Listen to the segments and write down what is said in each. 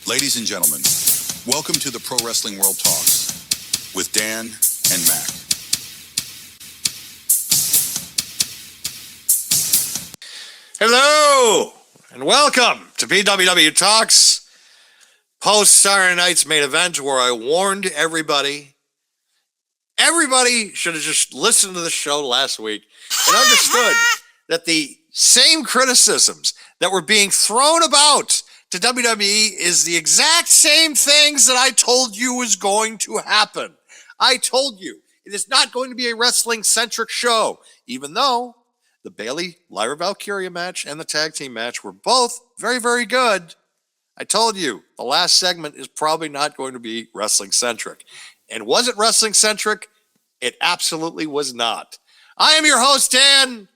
Ladies and gentlemen, welcome to the Pro Wrestling World Talks with Dan and Mac. Hello, and welcome to PWW Talks, post-Saturday night's main event, where I warned everybody should have just listened to the show last week and understood that the same criticisms that were being thrown about to WWE is the exact same things that I told you was going to happen. I told you it is not going to be a wrestling-centric show, even though the Bayley Lyra Valkyria match and the tag team match were both very, very good. I told you the last segment is probably not going to be wrestling-centric. And was it wrestling-centric? It absolutely was not. I am your host, Dan,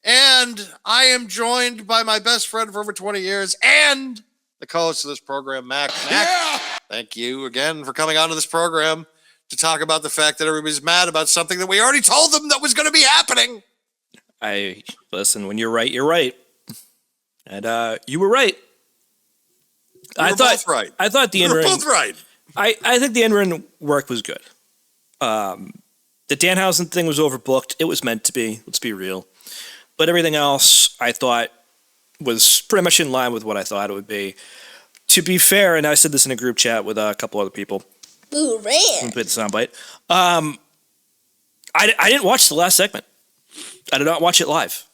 and I am joined by my best friend for over 20 years and the co-host of this program, Mac. Yeah! Thank you again for coming onto this program to talk about the fact that everybody's mad about something that we already told them that was going to be happening. Listen, when you're right, you're right. And you were right. Both right. I thought the in-ring... both right. I think the in-ring work was good. The Danhausen thing was overbooked. It was meant to be. Let's be real. But everything else, I thought, was pretty much in line with what I thought it would be. To be fair, and I said this in a group chat with a couple other people. Ooh, red. With the soundbite. I didn't watch the last segment. I did not watch it live.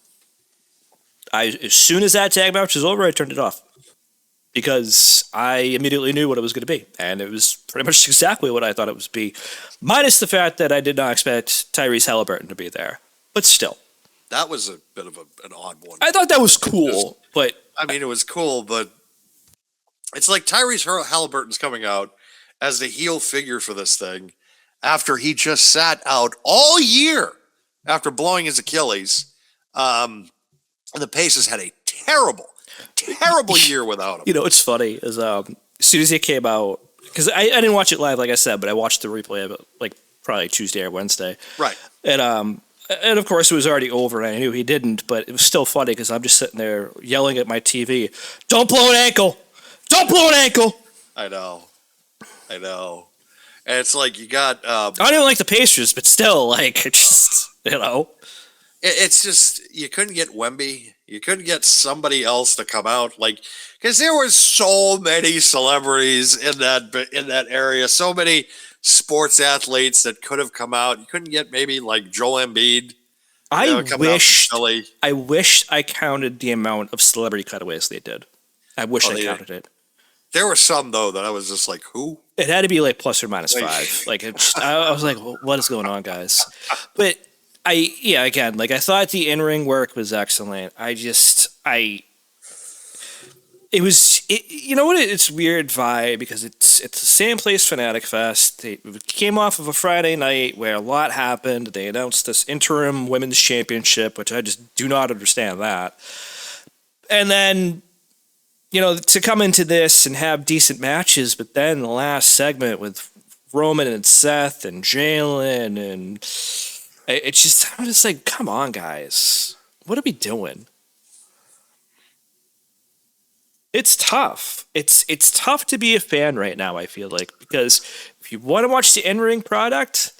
As soon as that tag match was over, I turned it off. Because I immediately knew what it was going to be. And it was pretty much exactly what I thought it would be. Minus the fact that I did not expect Tyrese Halliburton to be there. But still. That was a bit of an odd one. I thought that was cool, but... I mean, it was cool, but it's like Tyrese Halliburton's coming out as the heel figure for this thing after he just sat out all year after blowing his Achilles. And the Pacers had a terrible year without him. You know, it's funny. As soon as he came out... Because I didn't watch it live, like I said, but I watched the replay of it, like, probably Tuesday or Wednesday. Right. And of course, it was already over, and I knew he didn't, but it was still funny because I'm just sitting there yelling at my TV, "Don't blow an ankle! Don't blow an ankle!" I know. And it's like you got... I don't even like the Pacers, but still, like, it's just, you know. It's just, you couldn't get Wemby. You couldn't get somebody else to come out. Like, because there were so many celebrities in that area, so many sports athletes that could have come out. You couldn't get maybe like Joel Embiid. I wish I counted the amount of celebrity cutaways they did. I wish I counted it. There were some though that I was just like, who? It had to be like plus or minus 5. Like I was like, what is going on, guys? But again, like I thought the in-ring work was excellent. You know what? It's weird vibe because it's the same place, Fanatic Fest. It came off of a Friday night where a lot happened. They announced this interim women's championship, which I just do not understand that. And then, you know, to come into this and have decent matches, but then the last segment with Roman and Seth and Jalen, and it's just, I'm just like, come on, guys. What are we doing? It's tough. It's tough to be a fan right now, I feel like, because if you want to watch the in-ring product,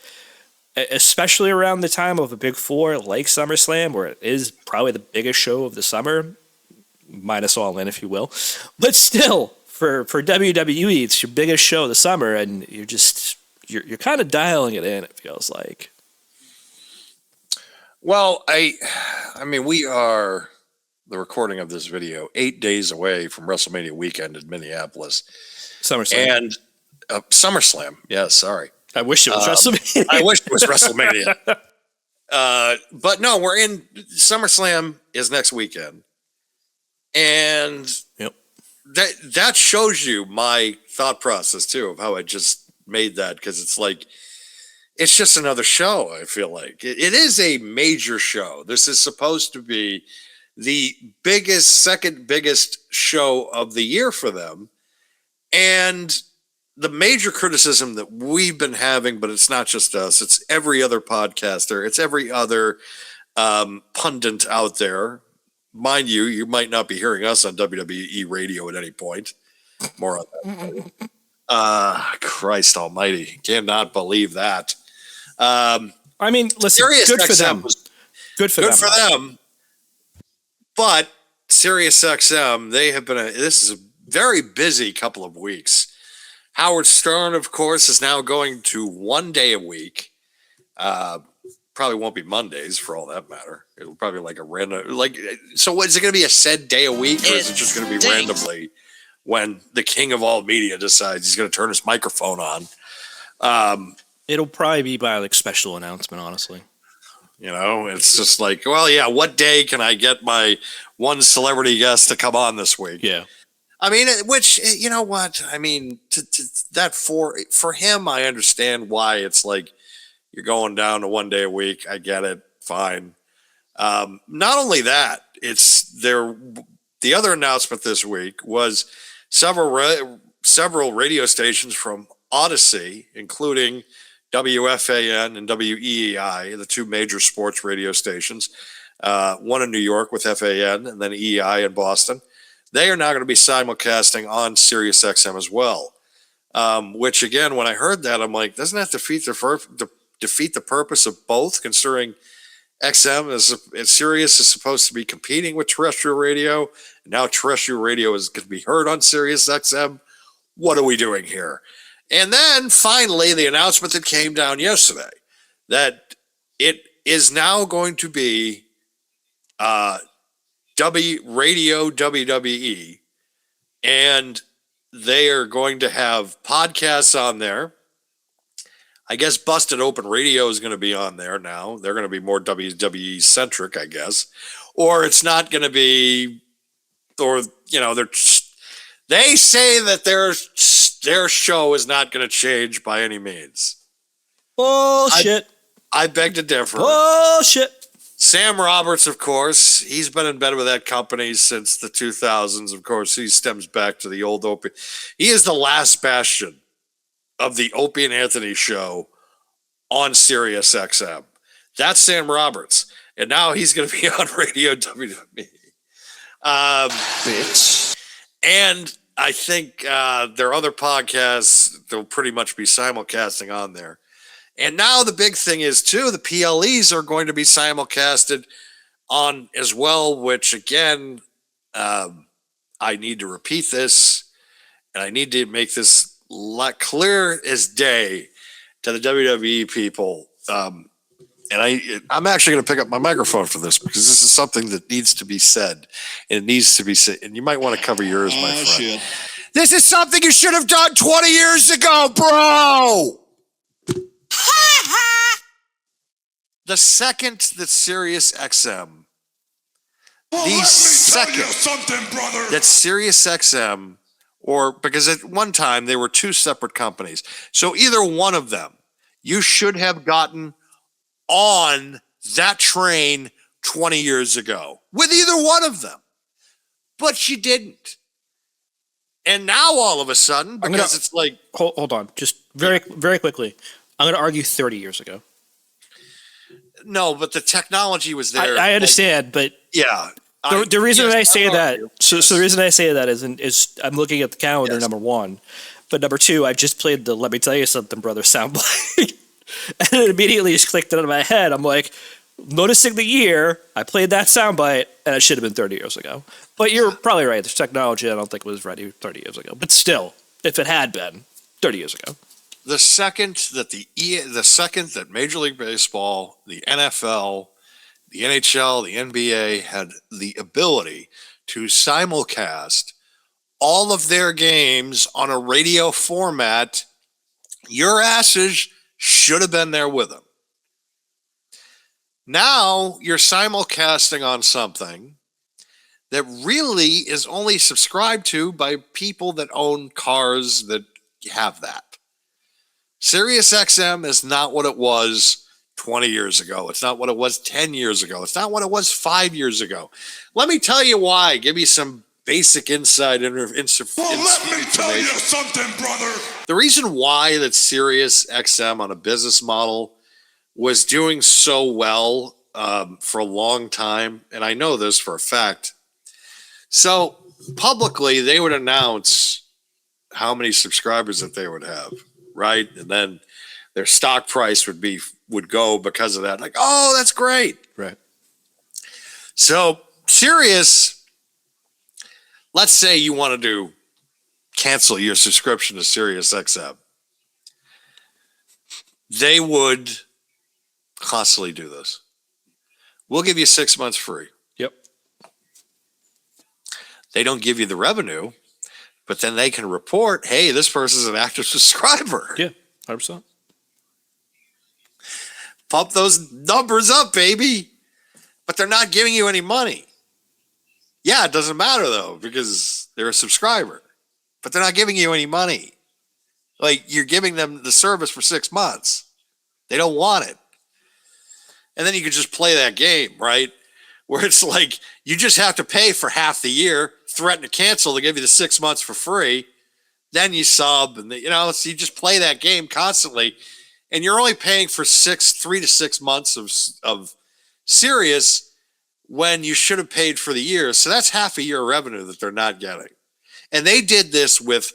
especially around the time of a Big Four like SummerSlam, where it is probably the biggest show of the summer, minus All In, if you will, but still, for WWE, it's your biggest show of the summer, and you're kind of dialing it in, it feels like. Well, I mean, we are... the recording of this video 8 days away from WrestleMania weekend in Minneapolis. SummerSlam. And SummerSlam. Yeah, sorry. I wish it was WrestleMania. I wish it was WrestleMania. But no, we're in SummerSlam is next weekend. And yep. that shows you my thought process too of how I just made that, because it's like it's just another show, I feel like. It is a major show. This is supposed to be the second biggest show of the year for them. And the major criticism that we've been having, but it's not just us, it's every other podcaster, it's every other pundit out there. Mind you, you might not be hearing us on WWE radio at any point. More on that. Christ almighty. Cannot believe that. I mean, listen, Sirius good for XM them. was Good for good them. for them. But Sirius XM, this is a very busy couple of weeks. Howard Stern, of course, is now going to 1 day a week. Probably won't be Mondays for all that matter. It'll probably be like a random, so what, is it going to be a said day a week, or is it just going to be randomly when the king of all media decides he's going to turn his microphone on? It'll probably be by like special announcement, honestly. It's just like, well, yeah, what day can I get my one celebrity guest to come on this week? Yeah. I mean, which, you know what? I mean, that for him, I understand why it's like you're going down to 1 day a week. I get it. Fine. Not only that, the other announcement this week was several radio stations from Odyssey, including WFAN and WEEI, the two major sports radio stations, one in New York with FAN and then EEI in Boston. They are now going to be simulcasting on Sirius XM as well, which, again, when I heard that, I'm like, doesn't that defeat the purpose of both, considering Sirius is supposed to be competing with terrestrial radio, and now terrestrial radio is going to be heard on Sirius XM? What are we doing here? And then finally, the announcement that came down yesterday that it is now going to be Radio WWE, and they are going to have podcasts on there. I guess Busted Open Radio is going to be on there now. They're going to be more WWE centric, I guess. Or it's not going to be, they say that their show is not going to change by any means. Bullshit. I beg to differ. Bullshit. Sam Roberts, of course, he's been in bed with that company since the 2000s. Of course, he stems back to the old Opie. He is the last bastion of the Opie and Anthony show on Sirius XM. That's Sam Roberts. And now he's going to be on Radio WWE. Bitch. And I think their other podcasts, they'll pretty much be simulcasting on there. And now the big thing is, too, the PLEs are going to be simulcasted on as well, which, again, I need to repeat this, and I need to make this clear as day to the WWE people. And I'm actually going to pick up my microphone for this, because this is something that needs to be said. And it needs to be said. And you might want to cover yours, my friend. Shit. This is something you should have done 20 years ago, bro! The second that Sirius XM, that Sirius XM, because at one time they were two separate companies. So either one of them, you should have gotten on that train 20 years ago with either one of them. But you didn't. And now all of a sudden, because it's like... Hold on. Just very, very quickly. I'm going to argue 30 years ago. No, but the technology was there. I understand, but yeah. The reason I say that, so the reason I say that is I'm looking at the calendar, number one, but number two, I just played the "Let Me Tell You Something, Brother" soundbite, and it immediately just clicked into my head. I'm like, noticing the year, I played that soundbite, and it should have been 30 years ago. But you're probably right. This technology, I don't think was ready 30 years ago. But still, if it had been 30 years ago. The second that Major League Baseball, the NFL, the NHL, the NBA had the ability to simulcast all of their games on a radio format, your asses should have been there with them. Now you're simulcasting on something that really is only subscribed to by people that own cars that have that. Sirius XM is not what it was 20 years ago. It's not what it was 10 years ago. It's not what it was 5 years ago. Let me tell you why. Give me some basic inside information. Let me tell you something, brother. The reason why that Sirius XM on a business model was doing so well for a long time, and I know this for a fact. So publicly, they would announce how many subscribers that they would have, right? And then their stock price would go because of that. Like, oh, that's great. Right. So Sirius, let's say you want to cancel your subscription to Sirius XM. They would constantly do this. We'll give you 6 months free. Yep. They don't give you the revenue, but then they can report, hey, this person's an active subscriber. Yeah, 100%. Pump those numbers up, baby. But they're not giving you any money. Yeah, it doesn't matter, though, because they're a subscriber. But they're not giving you any money. Like, you're giving them the service for 6 months. They don't want it. And then you can just play that game, right? Where it's like, you just have to pay for half the year, threaten to cancel, to give you the 6 months for free. Then you sub, and so you just play that game constantly. And you're only paying for 3 to 6 months of Sirius when you should have paid for the year. So that's half a year of revenue that they're not getting. And they did this with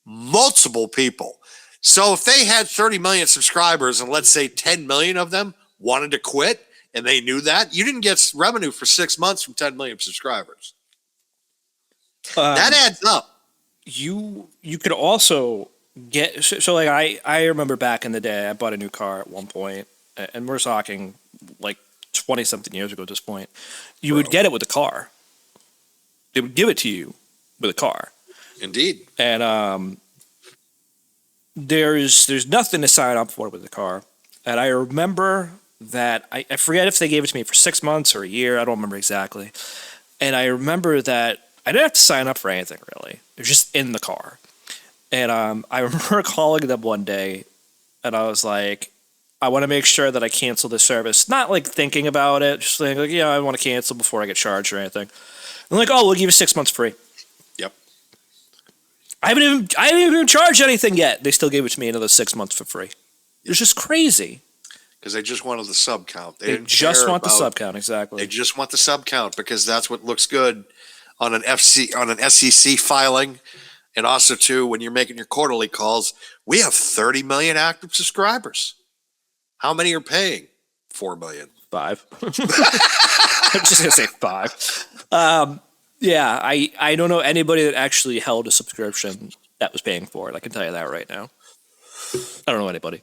multiple people. So if they had 30 million subscribers and let's say 10 million of them wanted to quit and they knew that, you didn't get revenue for 6 months from 10 million subscribers. That adds up. You could also get so like I remember back in the day I bought a new car at one point, and we're talking like 20 something years ago at this point. You would get it with a car. They would give it to you with a car. Indeed. And there's nothing to sign up for with the car. And I remember that I forget if they gave it to me for 6 months or a year. I don't remember exactly. And I remember that I didn't have to sign up for anything really. It was just in the car. And I remember calling them one day, and I was like, I want to make sure that I cancel this service. Not like thinking about it, just like, I want to cancel before I get charged or anything. And like, oh, we'll give you 6 months free. Yep. I haven't even charged anything yet. They still gave it to me another 6 months for free. It was just crazy. Because they just wanted the sub count. They just want the sub count, exactly. They just want the sub count because that's what looks good on an SEC filing. And also, too, when you're making your quarterly calls, we have 30 million active subscribers. How many are paying? 4 million. 5. I'm just going to say 5. Yeah, I don't know anybody that actually held a subscription that was paying for it. I can tell you that right now. I don't know anybody.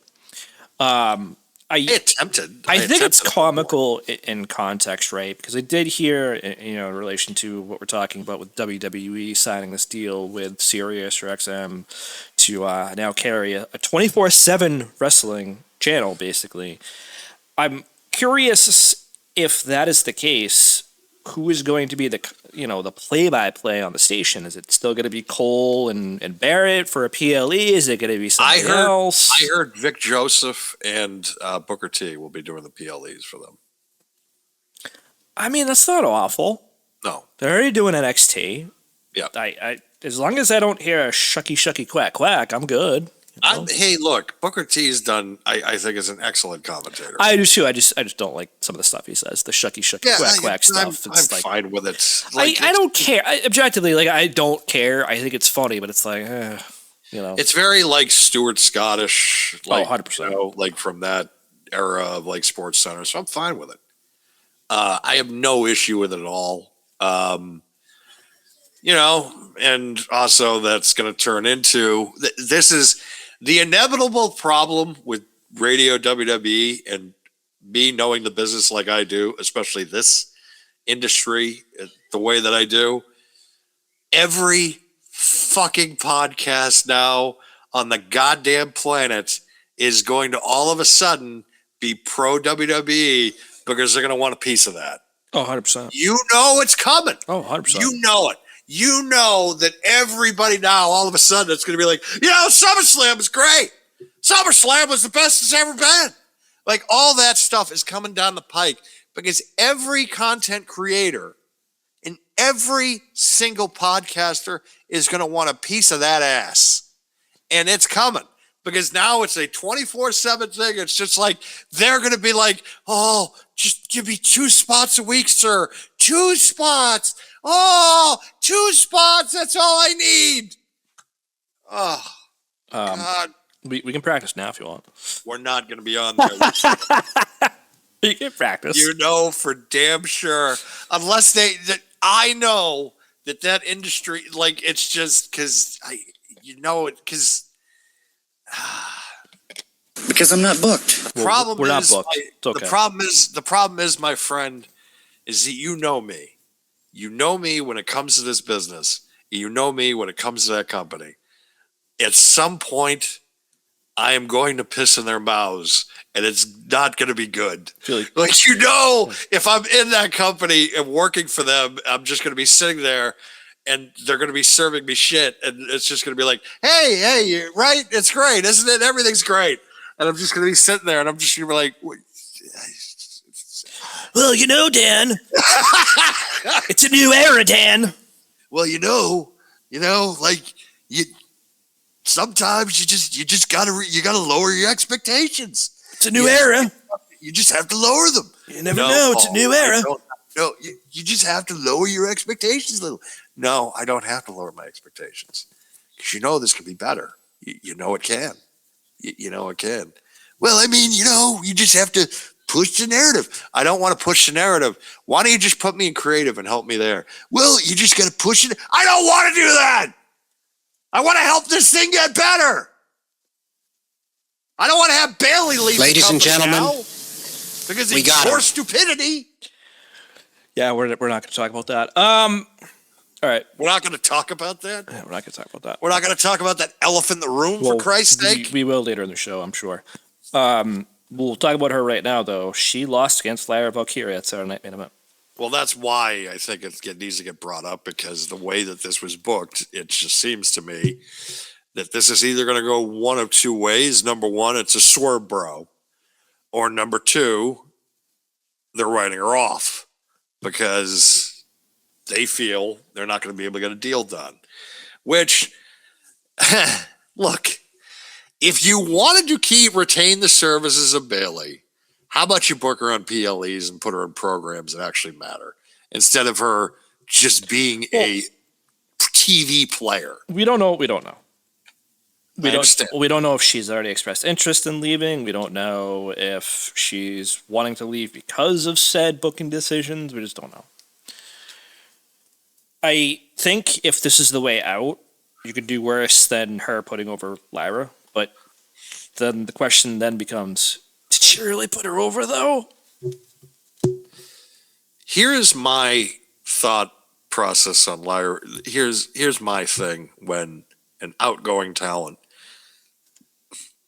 I attempted. I think it's comical in context, right? Because I did hear, in relation to what we're talking about with WWE signing this deal with Sirius or XM to now carry a 24/7 wrestling channel, basically. I'm curious if that is the case. Who is going to be the play-by-play on the station? Is it still going to be Cole and Barrett for a PLE? Is it going to be somebody else? I heard Vic Joseph and Booker T will be doing the PLEs for them. I mean, that's not awful. No. They're already doing NXT. Yeah. I as long as I don't hear a shucky quack quack, I'm good. Hey, look, Booker T's done. I think is an excellent commentator. I do too. I just don't like some of the stuff he says. The shucky quack stuff. I'm fine with it. I don't care. Objectively, I don't care. I think it's funny, but it's like, It's very like Stuart Scottish. 100%. Like from that era of like Sports Center. So I'm fine with it. I have no issue with it at all. And also that's going to turn into this is the inevitable problem with radio WWE and me knowing the business like I do, especially this industry the way that I do. Every fucking podcast now on the goddamn planet is going to all of a sudden be pro WWE because they're going to want a piece of that. Oh, 100%. You know it's coming. Oh, 100%. You know it. You know that everybody now, all of a sudden, it's going to be like, SummerSlam is great. SummerSlam was the best it's ever been. Like, all that stuff is coming down the pike because every content creator and every single podcaster is going to want a piece of that ass. And it's coming because now it's a 24/7 thing. It's just like, they're going to be like, oh, just give me 2 spots a week, sir. 2 spots. Oh, 2 spots. That's all I need. Oh, God. We can practice now if you want. We're not going to be on there. You can practice. You know for damn sure. Unless I know that industry, like, it's just because Because I'm not booked. the problem we're not is, booked. It's okay. the problem is, my friend, is that you know me. You know me when it comes to this business. You know me when it comes to that company. At some point, I am going to piss in their mouths, and it's not going to be good. Like, if I'm in that company and working for them, I'm just going to be sitting there, and they're going to be serving me shit, and it's just going to be like, hey, you're right? It's great, isn't it? Everything's great. And I'm just going to be sitting there, and I'm just going to be like, well, Dan, it's a new era, Dan. well, like, sometimes you just gotta lower your expectations. It's a new era. You just have to lower them. You never know. It's a new era. No, you just have to lower your expectations a little. No, I don't have to lower my expectations because this can be better. You know it can. You know it can. Well, I mean, you just have to push the narrative. I don't want to push the narrative. Why don't you just put me in creative and help me there? Well, you just got to push it. I don't want to do that. I want to help this thing get better. I don't want to have Bayley leave. Ladies and gentlemen, now because we got more him. stupidity. Yeah, we're not going to talk about that. All right. We're not going to talk about that. Yeah, we're not going to talk about that. We're not going to talk about that elephant in the room, for Christ's sake. We will later in the show, I'm sure. We'll talk about her right now, though. She lost against Lyra Valkyria at Saturday Night Main Event. Well, that's why I think it needs to get brought up, because the way that this was booked, it just seems to me that this is either going to go one of two ways. Number one, it's a swerve bro. Or number two, they're writing her off because they feel they're not going to be able to get a deal done. Which, look, if you wanted to retain the services of Bayley, how about you book her on PLEs and put her in programs that actually matter instead of her just being a TV player? We don't know what we don't know. I understand. We don't know if she's already expressed interest in leaving. We don't know if she's wanting to leave because of said booking decisions. We just don't know. I think if this is the way out, you could do worse than her putting over Lyra. But then the question then becomes, did she really put her over, though? Here's my thought process on Lyra. Here's my thing when an outgoing talent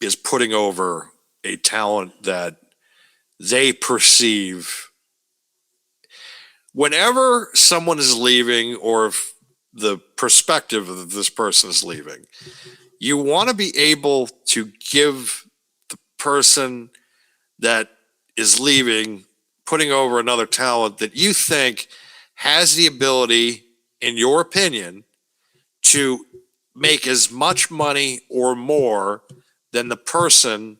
is putting over a talent that they perceive. Whenever someone is leaving, or if the perspective of this person is leaving, you want to be able to give the person that is leaving, putting over another talent that you think has the ability, in your opinion, to make as much money or more than the person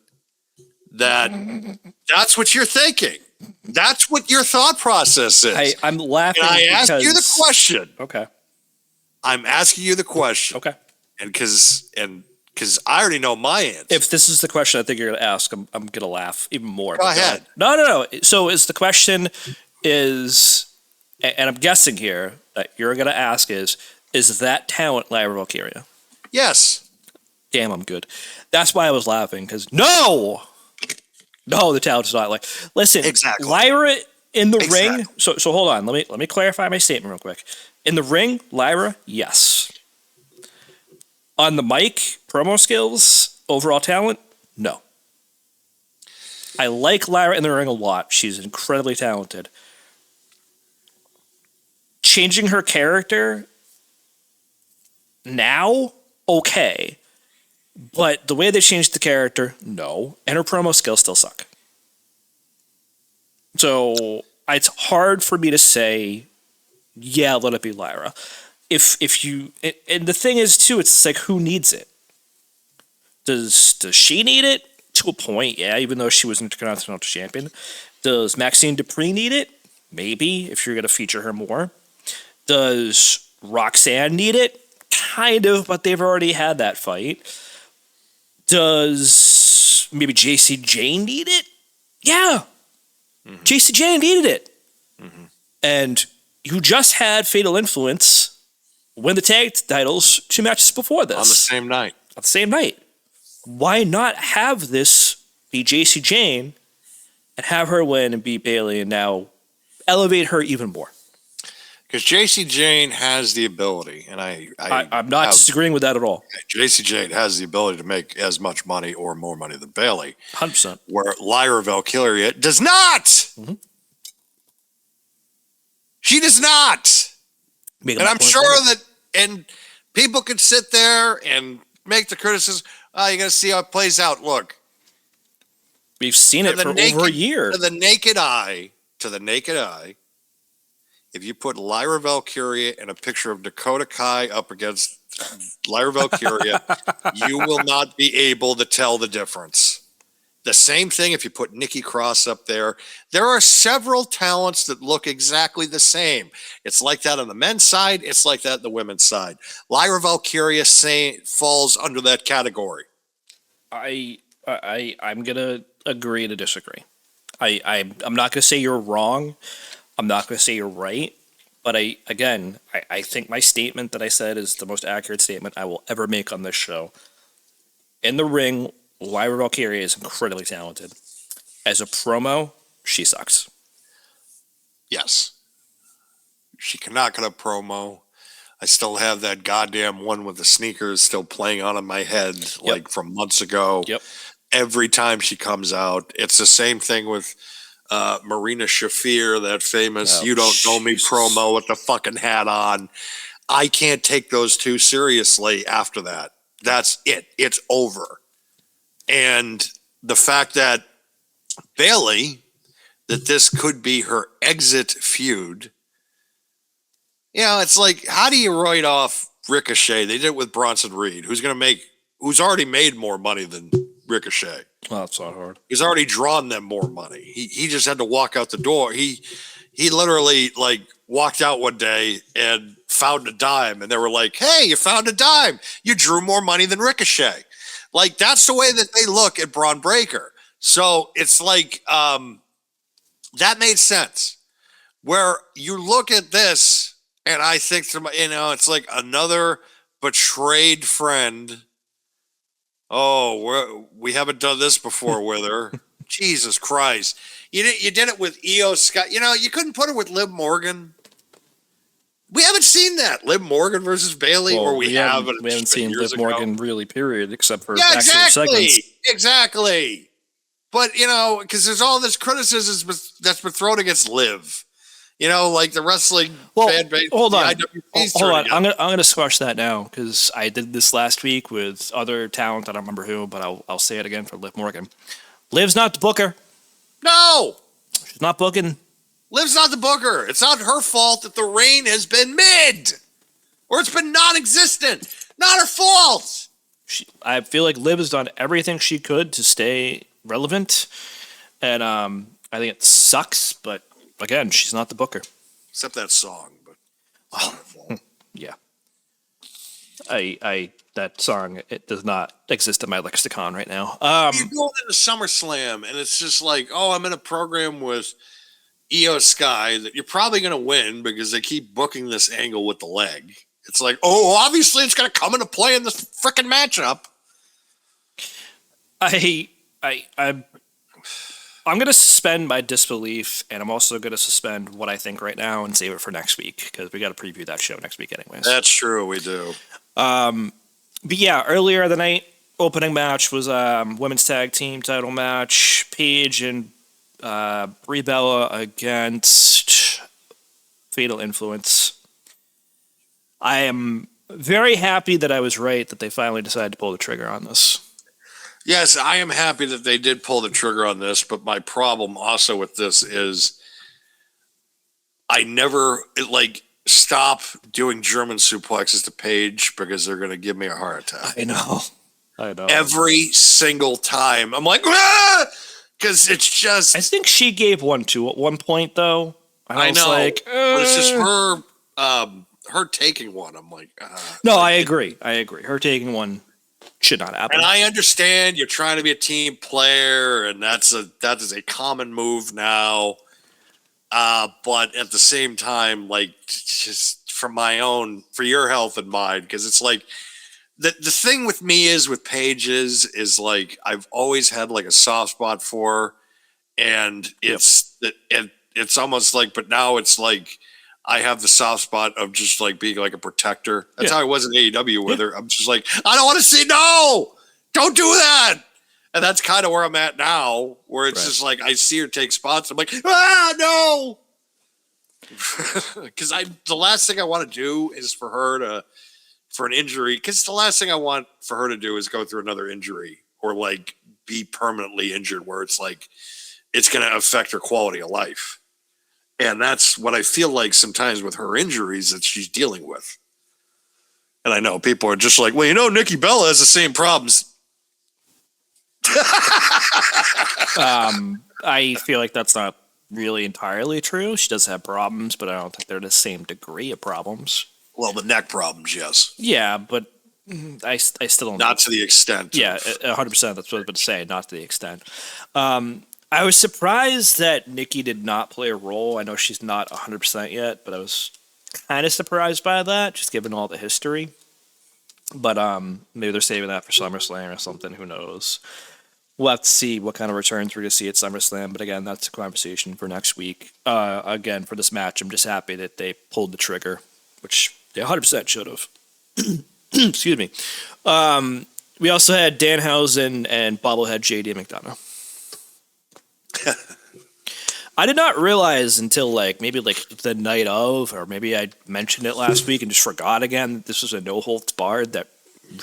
that's what you're thinking. That's what your thought process is. I'm laughing. And I ask you the question. Okay. I'm asking you the question. Okay. And because I already know my answer. If this is the question I think you're going to ask, I'm going to laugh even more. Go ahead. No. So is the question is, and I'm guessing here that you're going to ask is that talent Lyra Valkyria? Yes. Damn, I'm good. That's why I was laughing, because no, the talent is not like. Listen, exactly. Lyra in the ring. So hold on. Let me clarify my statement real quick. In the ring, Lyra, yes. On the mic, promo skills, overall talent, no. I like Lyra in the ring a lot. She's incredibly talented. Changing her character now, okay. But the way they changed the character, no. And her promo skills still suck. So it's hard for me to say, yeah, let it be Lyra. If you, and the thing is too, it's like, who needs it? Does she need it? To a point, yeah, even though she was Intercontinental Champion. Does Maxine Dupree need it? Maybe, if you're going to feature her more. Does Roxanne need it? kind of, but they've already had that fight. Does maybe JC Jane need it? Yeah. JC Jane needed it. And you just had Fatal Influence win the tag titles 2 matches before this. On the same night. On the same night. Why not have this be JC Jane and have her win and beat Bayley and now elevate her even more? Because JC Jane has the ability, and I'm not disagreeing with that at all. JC Jane has the ability to make as much money or more money than Bayley. 100%. Where Lyra Valkyria does not. She does not. And I'm sure that, and people could sit there and make the criticism. Oh, you got to see how it plays out. Look, we've seen it for over a year. To the naked eye, if you put Lyra Valkyria and a picture of Dakota Kai up against Lyra Valkyria, you will not be able to tell the difference. The same thing if you put Nikki Cross up there. There are several talents that look exactly the same. It's like that on the men's side. It's like that on the women's side. Lyra Valkyria falls under that category. I'm gonna agree to disagree. I'm not gonna say you're wrong. I'm not gonna say you're right. But I think my statement that I said is the most accurate statement I will ever make on this show. In the ring, Lyra Valkyria is incredibly talented. As a promo, she sucks. Yes. She cannot cut a promo. I still have that goddamn one with the sneakers still playing on in my head, like from months ago. Yep. Every time she comes out, it's the same thing with Marina Shafir, that famous "You Don't Know Me" promo with the fucking hat on. I can't take those two seriously after that. That's it. It's over. And the fact that Bayley, that this could be her exit feud, it's like, how do you write off Ricochet? They did it with Bronson Reed, who's already made more money than Ricochet. Well, that's not hard. He's already drawn them more money. He just had to walk out the door. He literally walked out one day and found a dime, and they were like, "Hey, you found a dime. You drew more money than Ricochet." That's the way that they look at Braun Breaker. So it's like, that made sense. Where you look at this, and I think, it's like another betrayed friend. Oh, we haven't done this before with her. Jesus Christ. You did it with Io Sky. You couldn't put her with Liv Morgan. We haven't seen that. Liv Morgan versus Bayley, or we haven't seen Liv Morgan really, period, except for exactly. segments. Exactly. But, because there's all this criticism that's been thrown against Liv. Like the wrestling fan base. Hold on. I'm gonna squash that now because I did this last week with other talent. I don't remember who, but I'll say it again for Liv Morgan. Liv's not the booker. No, she's not booking. Liv's not the booker. It's not her fault that the reign has been mid, or it's been non-existent. Not her fault. I feel like Liv has done everything she could to stay relevant, and I think it sucks, but. Again, she's not the booker. Except that song, but yeah. That song, it does not exist in my lexicon right now. You're going into SummerSlam, and it's just like, I'm in a program with Io Sky that you're probably going to win because they keep booking this angle with the leg. It's like, obviously it's going to come into play in this freaking matchup. I'm going to suspend my disbelief, and I'm also going to suspend what I think right now and save it for next week, because we got to preview that show next week anyways. That's true, we do. But yeah, earlier the night, opening match was women's tag team title match. Paige and Brie Bella against Fatal Influence. I am very happy that I was right that they finally decided to pull the trigger on this. Yes, I am happy that they did pull the trigger on this, but my problem also with this is I never stop doing German suplexes to Paige because they're going to give me a heart attack. I know. Every single time. I'm like, because it's just. I think she gave one too at one point, though. I know. But it's just her her taking one, I'm like, No, I agree. Her taking one should not happen. and I understand you're trying to be a team player, and that is a common move now. But at the same time, like, just for your health and mine, because it's like the thing with me is with Paige is like I've always had like a soft spot for her, and it's almost like, but now it's like I have the soft spot of just like being like a protector. That's how I was in AEW with her. I'm just like, I don't want to see, don't do that. And that's kind of where I'm at now, where it's just like I see her take spots. I'm like, no. Because the last thing I want to do is for an injury. Because the last thing I want for her to do is go through another injury or like be permanently injured, where it's like it's going to affect her quality of life. And that's what I feel like sometimes with her injuries that she's dealing with. And I know people are just like, well, Nikki Bella has the same problems. I feel like that's not really entirely true. She does have problems, but I don't think they're the same degree of problems. Well, the neck problems, yes. Yeah, but I still don't. Not to the extent. Yeah, 100%. That's what I was about to say. Not to the extent. I was surprised that Nikki did not play a role. I know she's not 100% yet, but I was kind of surprised by that, just given all the history. But maybe they're saving that for SummerSlam or something. Who knows? We'll have to see what kind of returns we're going to see at SummerSlam. But again, that's a conversation for next week. Again, for this match, I'm just happy that they pulled the trigger, which they 100% should have. Excuse me. We also had Danhausen and bobblehead JD McDonough. I did not realize until maybe the night of, or maybe I mentioned it last week and just forgot again, that this was a no holds barred that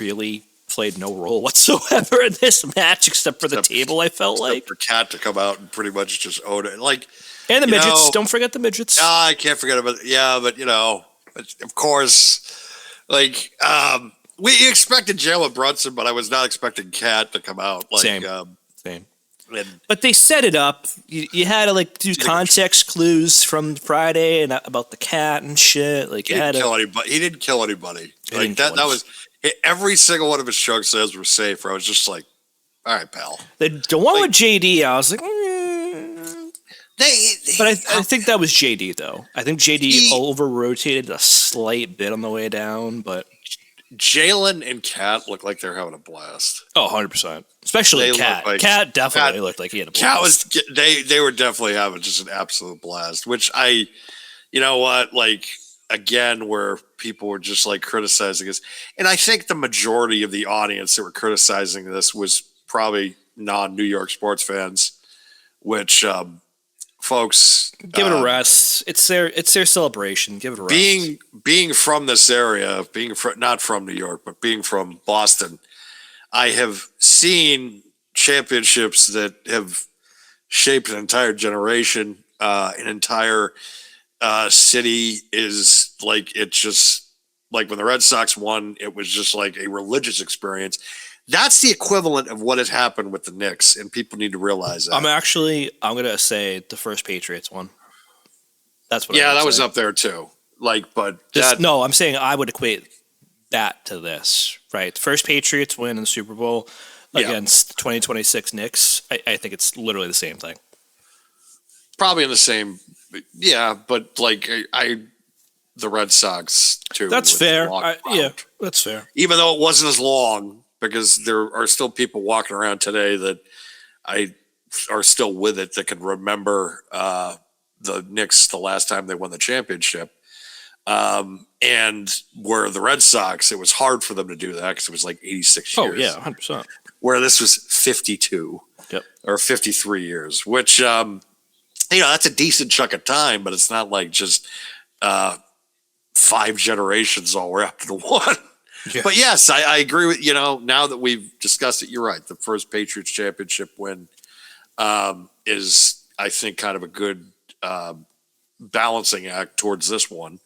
really played no role whatsoever in this match, except for the table. I felt like for Kat to come out and pretty much just own it, and the midgets. Don't forget the midgets. I can't forget about but of course, we expected Jalen Brunson, but I was not expecting Kat to come out. Same. But they set it up. You had to do context clues from Friday and about the cat and shit. He didn't kill anybody. That was every single one of his choke slams were safe. Where I was just like, all right, pal. The one with JD, I was like, but I think that was JD though. I think JD over rotated a slight bit on the way down, but Jalen and Kat look like they're having a blast. Oh, 100%. Especially Kat. Kat definitely looked like he had a blast. Kat they were definitely having just an absolute blast, which again, where people were just criticizing us. And I think the majority of the audience that were criticizing this was probably non-New York sports fans, which folks, give it a rest. It's their celebration. Give it a rest. Being from this area, not from New York, but being from Boston, I have seen championships that have shaped an entire generation. An entire city is it's just when the Red Sox won, it was just like a religious experience. That's the equivalent of what has happened with the Knicks, and people need to realize that. I'm going to say the first Patriots one. That's what. Yeah, that was up there too. I'm saying I would equate that to this, right? The first Patriots win in the Super Bowl against 2026 Knicks. I think it's literally the same thing. Probably in the same, but the Red Sox too. That's fair. That's fair. Even though it wasn't as long. Because there are still people walking around today that are still with it that can remember the Knicks the last time they won the championship. And where the Red Sox, it was hard for them to do that because it was 86 years. Oh, yeah, 100%. Where this was 52 or 53 years, which, that's a decent chunk of time, but it's not just 5 generations all wrapped into one. Yeah. But yes, I agree with, now that we've discussed it, you're right. The first Patriots championship win is, I think, kind of a good balancing act towards this one.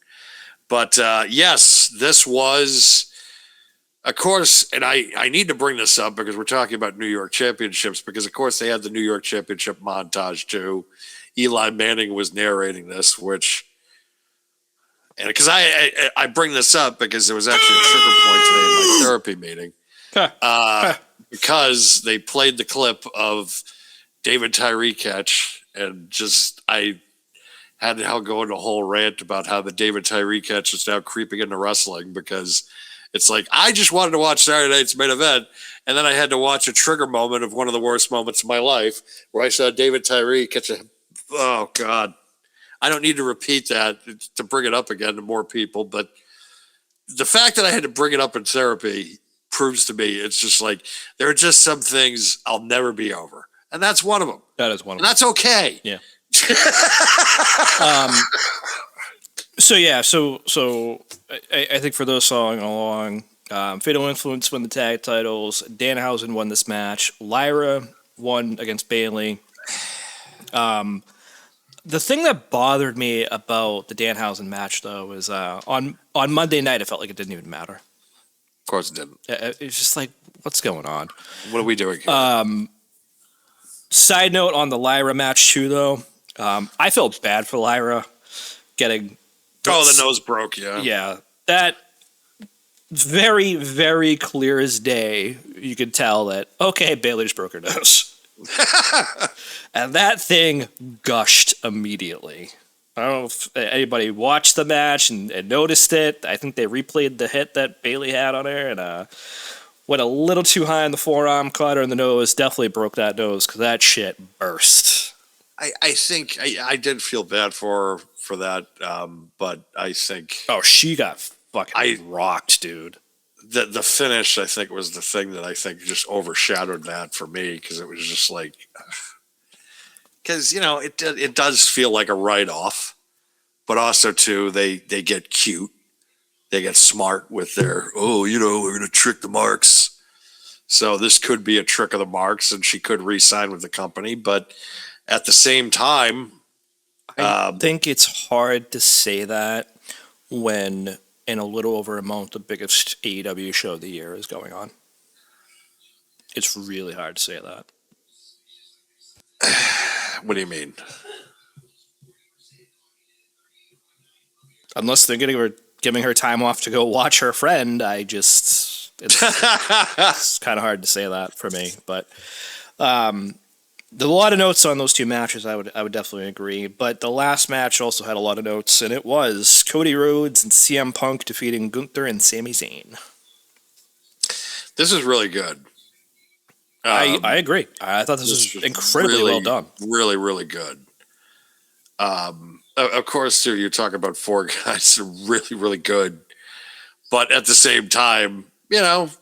But yes, this was, of course, and I need to bring this up because we're talking about New York championships because, of course, they had the New York championship montage too. Eli Manning was narrating this, which And because I bring this up because there was actually a trigger point today in my therapy meeting. Because they played the clip of David Tyree catch, and just I had to go into a whole rant about how the David Tyree catch is now creeping into wrestling, because it's like I just wanted to watch Saturday night's main event, and then I had to watch a trigger moment of one of the worst moments of my life where I saw David Tyree catch a. Oh God, I don't need to repeat that to bring it up again to more people, but the fact that I had to bring it up in therapy proves to me it's just like there are just some things I'll never be over, and that's one of them. That is one of them. And that's okay. Yeah. So I think for those following along, Fatal Influence won the tag titles. Danhausen won this match. Lyra won against Bayley. The thing that bothered me about the Danhausen match, though, is on Monday night, it felt like it didn't even matter. Of course it didn't. It's just like, what's going on? What are we doing here? Side note on the Lyra match, too, though. I felt bad for Lyra getting... the nose broke, yeah. Yeah. That very, very clear as day, you could tell that, okay, Bayley just broke her nose. And that thing gushed immediately. I don't know if anybody watched the match and noticed it. I think they replayed the hit that Bayley had on her and went a little too high on the forearm, caught her in the nose, definitely broke that nose because that shit burst. I think I did feel bad for that, but I think... Oh, she got fucking rocked, dude. The finish, I think, was the thing that I think just overshadowed that for me, because it was just like... Because, it does feel like a write-off, but also, too, they get cute. They get smart with their, we're going to trick the marks. So this could be a trick of the marks, and she could re-sign with the company, but at the same time... I think it's hard to say that when, in a little over a month, the biggest AEW show of the year is going on. It's really hard to say that. What do you mean? Unless they're giving her time off to go watch her friend, it's kind of hard to say that for me. But there are a lot of notes on those two matches. I would definitely agree. But the last match also had a lot of notes, and it was Cody Rhodes and CM Punk defeating Gunther and Sami Zayn. This is really good. I agree. I thought this was incredibly well done. Really, really good. Of course, too, you're talking about four guys that are really, really good. But at the same time,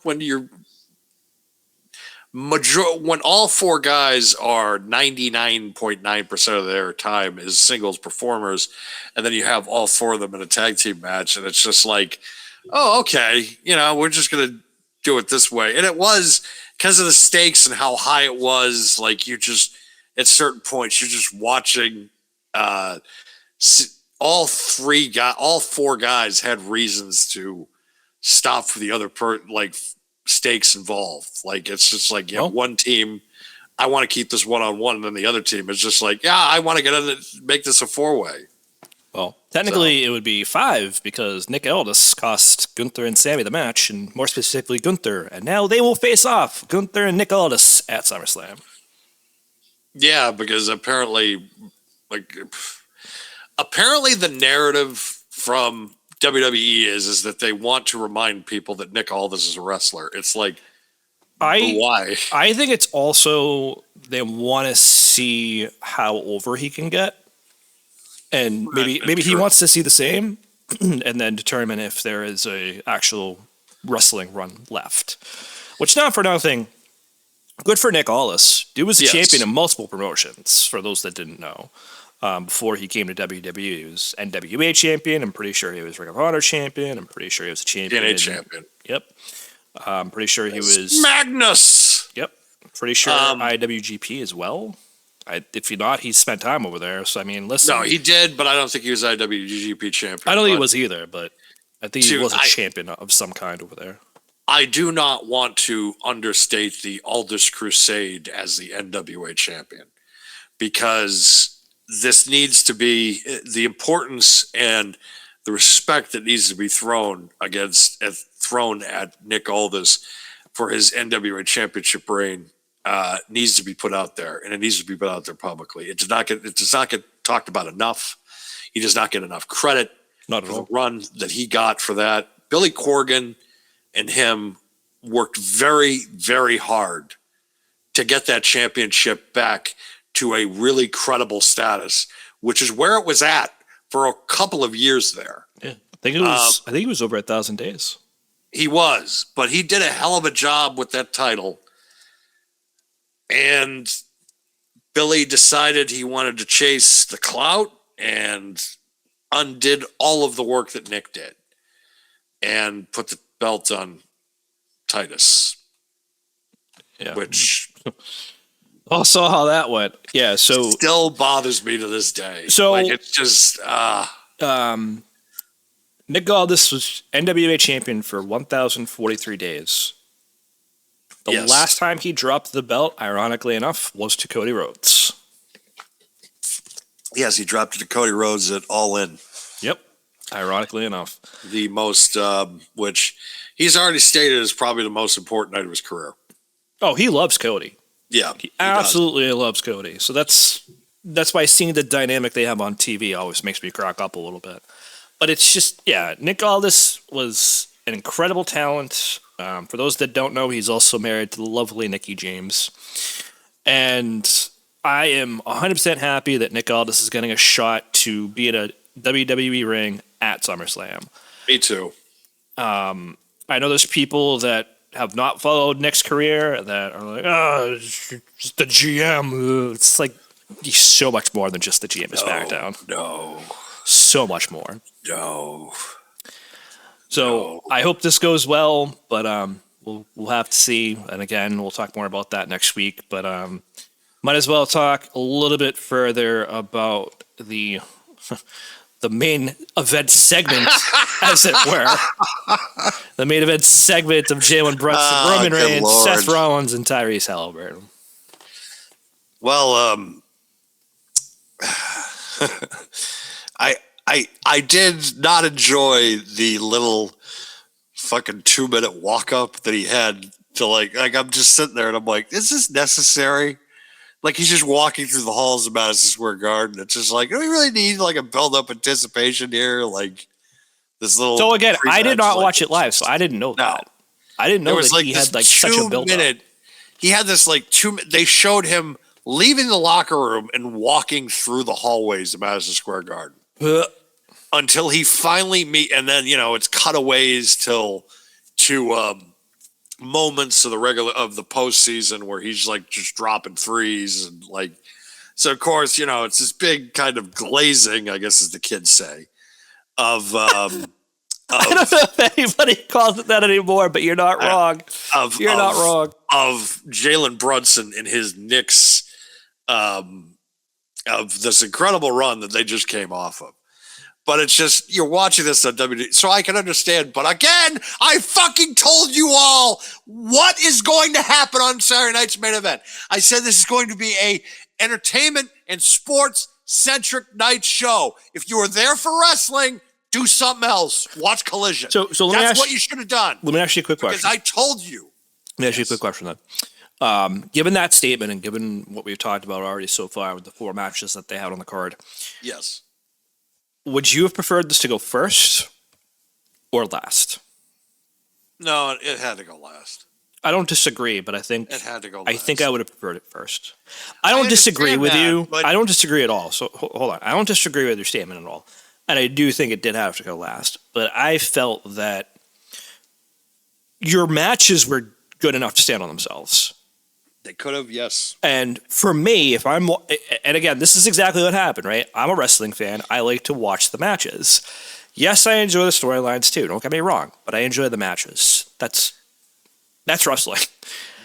when when all four guys are 99.9% of their time is singles performers, and then you have all four of them in a tag team match, and it's just like, oh, okay, we're just going to do it this way. And it was... because of the stakes and how high it was, like you just, at certain points, you're just watching all four guys had reasons to stop for the other stakes involved. Like, it's just like, one team, I want to keep this one-on-one, and then the other team is just like, I want to get in and make this a four-way. Well, technically it would be 5 because Nick Aldis cost Gunther and Sammy the match, and more specifically Gunther, and now they will face off, Gunther and Nick Aldis, at SummerSlam. Yeah, because apparently the narrative from WWE is that they want to remind people that Nick Aldis is a wrestler. It's like, why? I think it's also they want to see how over he can get. And maybe he wants to see the same and then determine if there is a actual wrestling run left. Which, not for nothing, good for Nick Aldis. Dude was a champion in multiple promotions, for those that didn't know. Before he came to WWE, he was NWA champion. I'm pretty sure he was Ring of Honor champion. I'm pretty sure he was a champion. TNA champion. Yep. I'm pretty sure he was... Magnus! Yep. Pretty sure IWGP as well. If he not, he spent time over there. So, I mean, listen. No, he did, but I don't think he was IWGP champion. I don't think he was either, but I think he was a champion of some kind over there. I do not want to understate the Aldis Crusade as the NWA champion, because this needs to be the importance and the respect that needs to be thrown at Nick Aldis for his NWA championship reign needs to be put out there, and it needs to be put out there publicly. It does not get talked about enough. He does not get enough credit Not at for all. the run that he got for that. Billy Corgan and him worked very, very hard to get that championship back to a really credible status, which is where it was at for a couple of years there. Yeah. I think it was over 1,000 days. He was, but he did a hell of a job with that title. And Billy decided he wanted to chase the clout and undid all of the work that Nick did and put the belt on Titus. Yeah. Which I saw how that went. Yeah. So still bothers me to this day. So- like, it's just Nick Aldis was NWA champion for 1,043 days. The Yes. last time he dropped the belt, ironically enough, was to Cody Rhodes. yes, he dropped it to Cody Rhodes at All In. Yep. Ironically enough. The most which he's already stated is probably the most important night of his career. Oh, he loves Cody. Yeah, He does. absolutely loves Cody. So that's why seeing the dynamic they have on TV always makes me crack up a little bit. But it's just, yeah, Nick Aldis was an incredible talent. For those that don't know, he's also married to the lovely Nikki James. And I am 100% happy that Nick Aldis is getting a shot to be in a WWE ring at SummerSlam. Me too. I know there's people that have not followed Nick's career that are like, oh, it's just the GM. It's like, he's so much more than just the GM of SmackDown. No, So much more. no. So I hope this goes well, but we'll have to see. And again, we'll talk more about that next week. But might as well talk a little bit further about the main event segment, as it were. The main event segment of Jalen Brunson, Roman good Reigns, Lord. Seth Rollins, and Tyrese Halliburton. Well, I did not enjoy the little fucking 2-minute walk up that he had to like I'm just sitting there and I'm like, is this necessary? Like, he's just walking through the halls of Madison Square Garden. It's just like, do we really need like a build up anticipation here? Like this little. So again, I did not like, watch it live, so I didn't know that. I didn't know There was that like he this had like such a build up. 2-minute. He had this like they showed him leaving the locker room and walking through the hallways of Madison Square Garden until he finally and then it's cutaways to moments of the postseason where he's like just dropping threes and like, so of course it's this big kind of glazing, I guess as the kids say, of I don't know if anybody calls it that anymore, but you're not wrong. You're not wrong. Of Jalen Brunson and his Knicks, of this incredible run that they just came off of. But it's just, you're watching this on WWE, so I can understand. But again, I fucking told you all what is going to happen on Saturday night's main event. I said this is going to be a entertainment and sports centric night show. If you were there for wrestling, do something else. Watch Collision. So let me That's ask, what you should have done. let me ask you a quick Because question. I told you. Let me ask you a quick question then. Given that statement and given what we've talked about already so far with the 4 matches that they had on the card, Yes. would you have preferred this to go first or last? No, it had to go last. I don't disagree, but I think It had to go I last. think I would have preferred it first. I don't disagree understand with that, you. but- I don't disagree at all. So hold on. I don't disagree with your statement at all. And I do think it did have to go last. But I felt that your matches were good enough to stand on themselves. They could have, yes. And for me, if I'm, and again, this is exactly what happened, right? I'm a wrestling fan. I like to watch the matches. Yes, I enjoy the storylines too. Don't get me wrong, but I enjoy the matches. That's wrestling.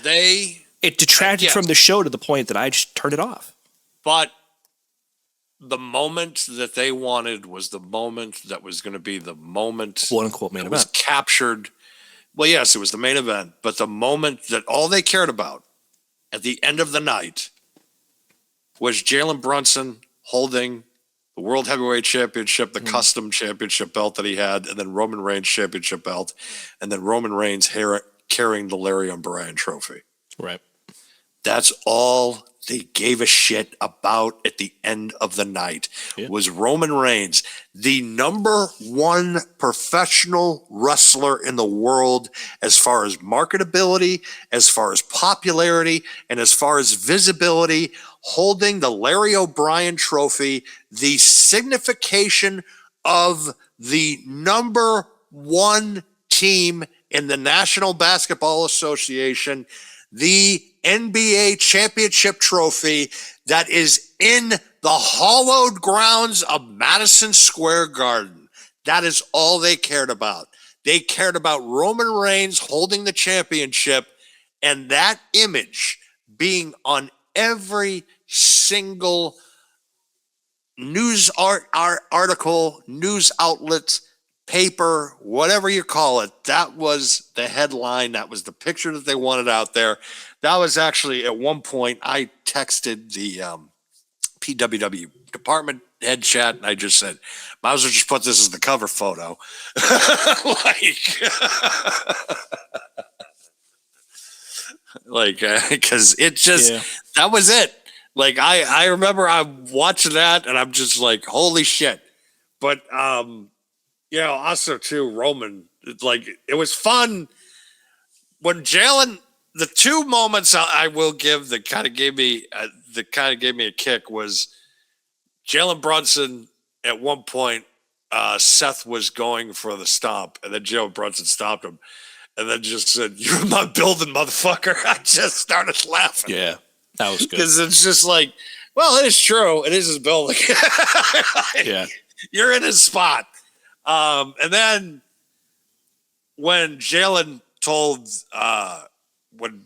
It detracted Yes. from the show to the point that I just turned it off. But the moment that they wanted was the moment that was going to be the moment Quote unquote main that was event. captured. Well, yes, it was the main event, but the moment that all they cared about at the end of the night was Jalen Brunson holding the the World Heavyweight Championship, the Custom Championship belt that he had, and then Roman Reigns Championship belt, and then Roman Reigns carrying the Larry O'Brien trophy. Right. That's all they gave a shit about at the end of the night was Roman Reigns, the number one professional wrestler in the world as far as marketability, as far as popularity, and as far as visibility, holding the Larry O'Brien trophy, the signification of the number one team in the National Basketball Association, the NBA championship trophy that is in the hallowed grounds of Madison Square Garden. That is all they cared about. They cared about Roman Reigns holding the championship and that image being on every single news article, news outlet, paper, whatever you call it. That was the headline. That was the picture that they wanted out there. That was actually at one point I texted the PWW department head chat and I just said, might as well just put this as the cover photo. Because it just, that was it. Like, I remember I'm watching that and I'm just like, holy shit. But, also too, Roman, it was fun when Jalen, the two moments I will give that kind of gave me a kick was Jalen Brunson at one point. Seth was going for the stomp, and then Jalen Brunson stopped him, and then just said, "You're in my building, motherfucker." I just started laughing. Yeah, that was good because it's just like, well, it is true. It is his building. You're in his spot. And then when Jalen told. When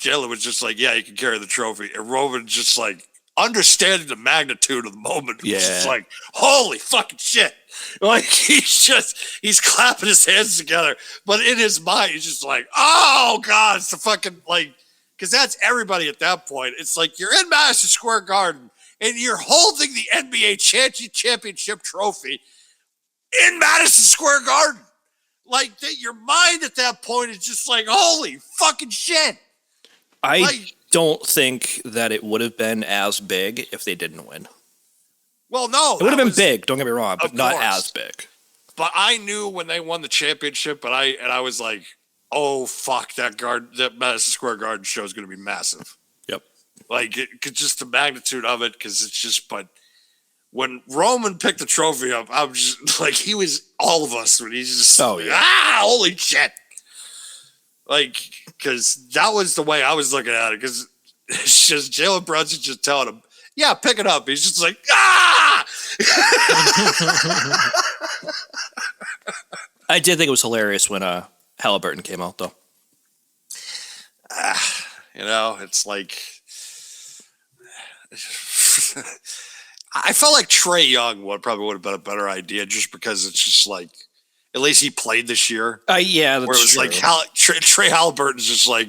Jalen was just like, yeah, you can carry the trophy. And Roman just like understanding the magnitude of the moment. Was just like, holy fucking shit. Like he's clapping his hands together. But in his mind, he's just like, oh God, it's the fucking because that's everybody at that point. It's like you're in Madison Square Garden and you're holding the NBA championship trophy in Madison Square Garden. Like your mind at that point is just like, holy fucking shit. I don't think that it would have been as big if they didn't win. Well, no. It would have been big, don't get me wrong, but not as big. But I knew when they won the championship, but I was like, oh fuck, that Madison Square Garden show is gonna be massive. Yep. Just the magnitude of it, because it's just when Roman picked the trophy up, I was just like, he was all of us when he's just, holy shit. Because that was the way I was looking at it. Because it's just Jalen Brunson just telling him, yeah, pick it up. He's just like, I did think it was hilarious when Halliburton came out, though. It's like, I felt like Trae Young probably would have been a better idea, just because it's just like, at least he played this year. Yeah, that's where it was true. like Trae Halliburton's just like,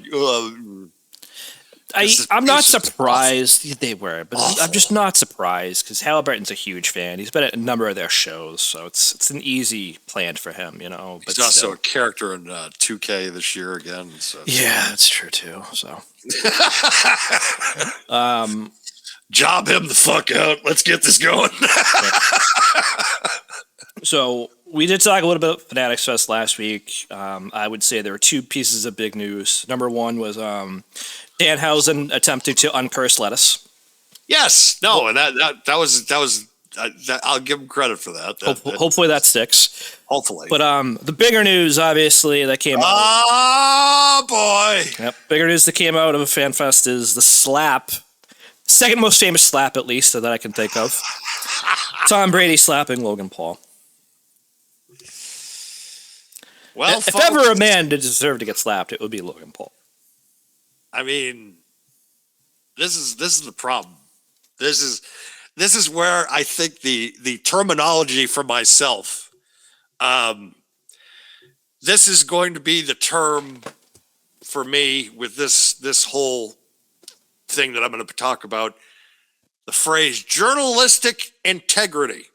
I'm not surprised they were, but awful. I'm just not surprised because Halliburton's a huge fan. He's been at a number of their shows, so it's an easy plan for him, But he's also a character in 2K this year again. So yeah, that's true too. So, job him the fuck out. Let's get this going. So we did talk a little bit about Fanatics Fest last week. I would say there were two pieces of big news. Number one was Danhausen attempting to uncurse lettuce. Yes, no, and that was I'll give him credit for that. Hopefully that sticks. Hopefully, but the bigger news, obviously, that came out. Oh boy! Yep, bigger news that came out of FanFest is the slap, second most famous slap at least that I can think of. Tom Brady slapping Logan Paul. Well, if ever a man did deserve to get slapped, it would be Logan Paul. I mean, this is the problem. This is where I think the terminology for myself. This is going to be the term for me with this whole thing that I'm going to talk about. the phrase journalistic integrity.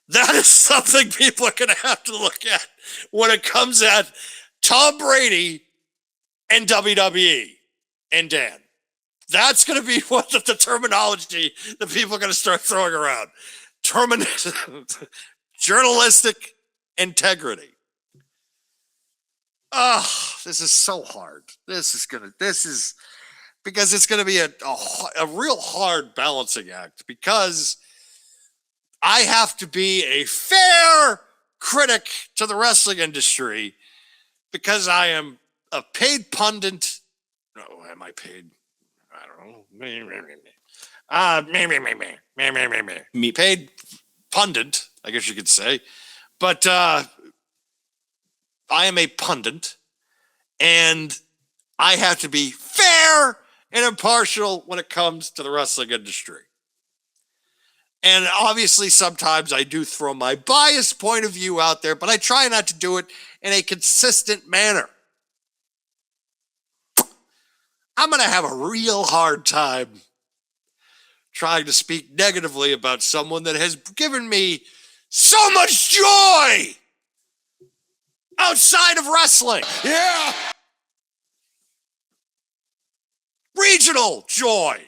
That is something people are going to have to look at when it comes at Tom Brady and WWE and Dan. That's going to be what the terminology that people are going to start throwing around. Journalistic integrity. Oh, this is so hard. This is because it's going to be a real hard balancing act, because I have to be a fair critic to the wrestling industry because I am a paid pundit. No, am I paid? I don't know. Me. Paid pundit, I guess you could say. But I am a pundit, and I have to be fair and impartial when it comes to the wrestling industry. And obviously, sometimes I do throw my biased point of view out there, but I try not to do it in a consistent manner. I'm going to have a real hard time trying to speak negatively about someone that has given me so much joy outside of wrestling. Yeah. Regional joy.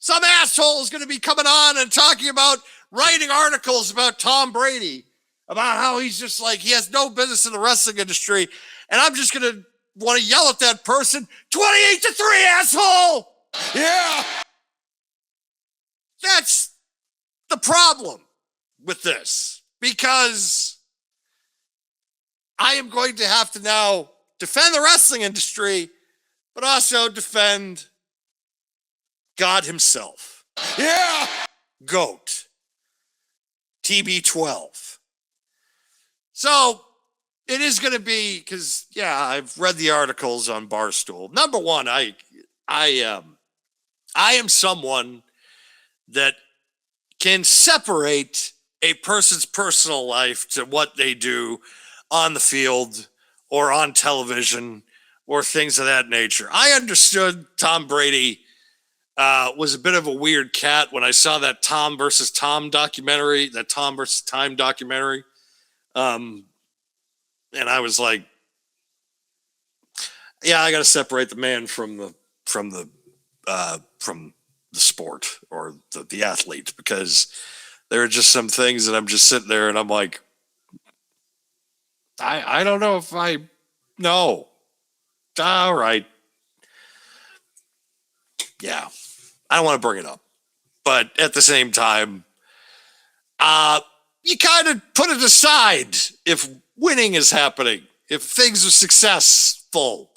Some asshole is going to be coming on and talking about writing articles about Tom Brady, about how he's just like, he has no business in the wrestling industry. And I'm just going to want to yell at that person, 28-3, asshole. Yeah. That's the problem with this, because I am going to have to now defend the wrestling industry, but also defend God himself. Yeah. GOAT. TB12. So it is going to be, because, yeah, I've read the articles on Barstool. Number one, I am someone that can separate a person's personal life to what they do on the field or on television or things of that nature. I understood Tom Brady was a bit of a weird cat when I saw that Tom versus Tom documentary, that Tom versus Time documentary. And I was like, yeah, I got to separate the man from the sport or the athlete, because there are just some things that I'm just sitting there and I'm like, I don't know if I know. All right. Yeah. I don't want to bring it up. But at the same time, you kind of put it aside if winning is happening, if things are successful.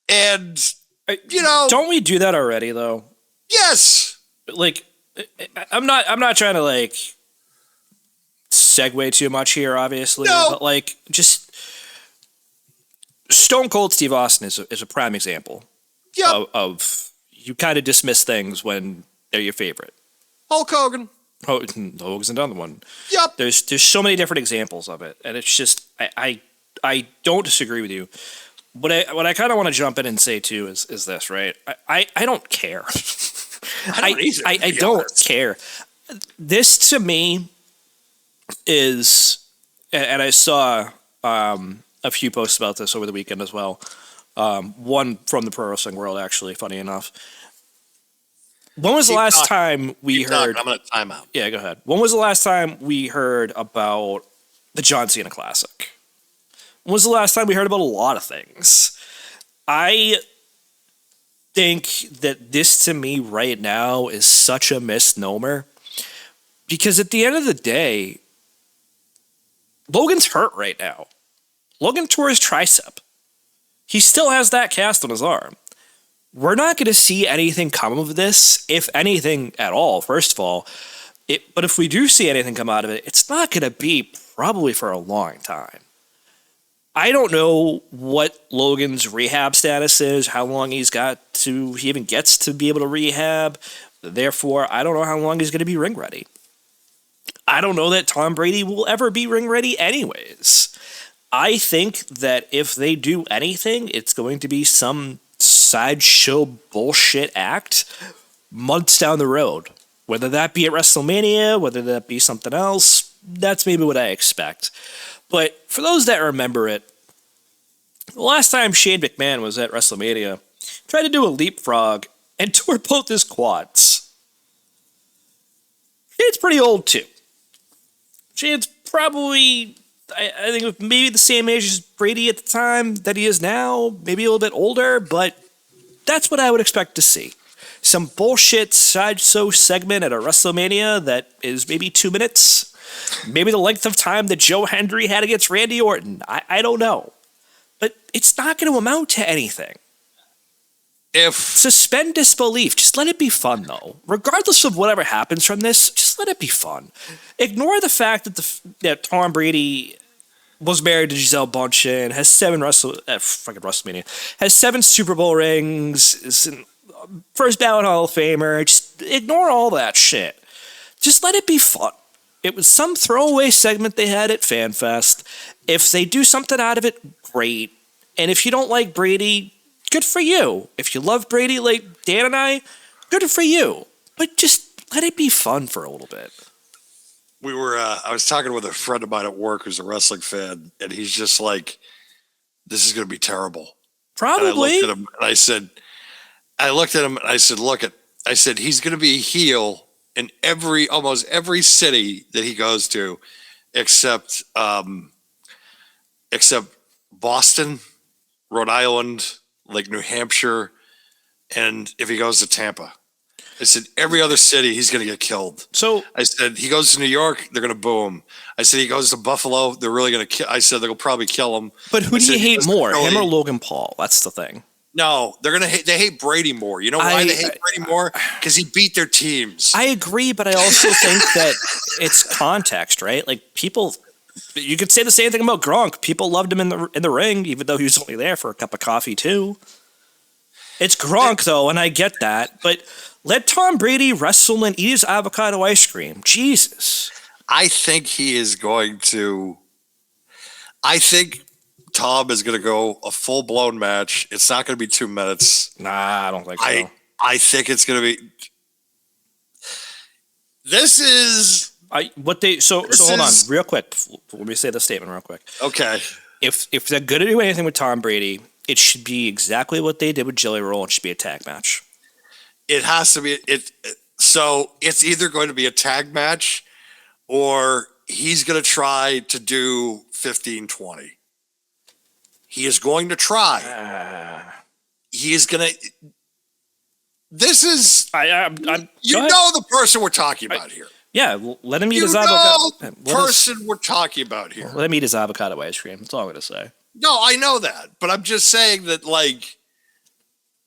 And, you know. Don't we do that already, though? Yes. Like, I'm not trying to, like, segue too much here, obviously. No. But, like, just Stone Cold Steve Austin is a prime example of you kind of dismiss things when they're your favorite. Hulk Hogan. Hogan's another one. Yep. There's so many different examples of it, and it's just I don't disagree with you. What I kind of want to jump in and say too is this, right? I don't care. I don't either. I don't care. This to me is, and I saw a few posts about this over the weekend as well. One from the pro wrestling world, actually, funny enough. When was the last time we heard? I'm going to time out. Yeah, go ahead. When was the last time we heard about the John Cena Classic? When was the last time we heard about a lot of things? I think that this, to me, right now, is such a misnomer. Because at the end of the day, Logan's hurt right now. Logan tore his tricep. He still has that cast on his arm. We're not going to see anything come of this, if anything at all, first of all. But if we do see anything come out of it, it's not going to be probably for a long time. I don't know what Logan's rehab status is, how long he even gets to be able to rehab. Therefore, I don't know how long he's going to be ring ready. I don't know that Tom Brady will ever be ring ready anyways. I think that if they do anything, it's going to be some sideshow bullshit act months down the road. Whether that be at WrestleMania, whether that be something else, that's maybe what I expect. But for those that remember it, the last time Shane McMahon was at WrestleMania, tried to do a leapfrog and tore both his quads. Shane's pretty old too. Shane's probably, I think, maybe the same age as Brady at the time that he is now, maybe a little bit older, but that's what I would expect to see. Some bullshit sideshow segment at a WrestleMania that is maybe 2 minutes. Maybe the length of time that Joe Hendry had against Randy Orton. I don't know. But it's not going to amount to anything. Suspend disbelief. Just let it be fun, though. Regardless of whatever happens from this, just let it be fun. Ignore the fact that Tom Brady was married to Gisele Bündchen, has 7 WrestleMania, has 7 Super Bowl rings, is in first ballot Hall of Famer. Just ignore all that shit. Just let it be fun. It was some throwaway segment they had at FanFest. If they do something out of it, great. And if you don't like Brady, good for you. If you love Brady like Dan and I, good for you. But just let it be fun for a little bit. I was talking with a friend of mine at work who's a wrestling fan, and he's just like, this is going to be terrible. Probably. And I looked at him and I said, look, I said, he's going to be a heel in almost every city that he goes to, except Boston, Rhode Island, like New Hampshire, and if he goes to Tampa. I said, every other city, he's going to get killed. So I said, he goes to New York, they're going to boo him. I said, he goes to Buffalo, they're really going to kill. I said, they'll probably kill him. But who do you hate more, him or Logan Paul? That's the thing. No, they hate Brady more. You know why they hate Brady more? Because he beat their teams. I agree, but I also think that it's context, right? Like people, you could say the same thing about Gronk. People loved him in the ring, even though he was only there for a cup of coffee too. It's Gronk though, and I get that, but let Tom Brady wrestle and eat his avocado ice cream. Jesus. I think Tom is going to go a full-blown match. It's not going to be 2 minutes. Nah, I don't think so. I think it's going to be. This is so hold on real quick. Let me say the statement real quick. Okay. If they're going to do anything with Tom Brady, it should be exactly what they did with Jelly Roll. It should be a tag match. It has to be so it's either going to be a tag match or he's going to try to do 15-20. He is going to try. He is going to. This is. I'm you know the person we're talking about here. Yeah, let him eat his avocado. You know the person we're talking about here. Let him eat his avocado ice cream. That's all I'm going to say. No, I know that, but I'm just saying that, like,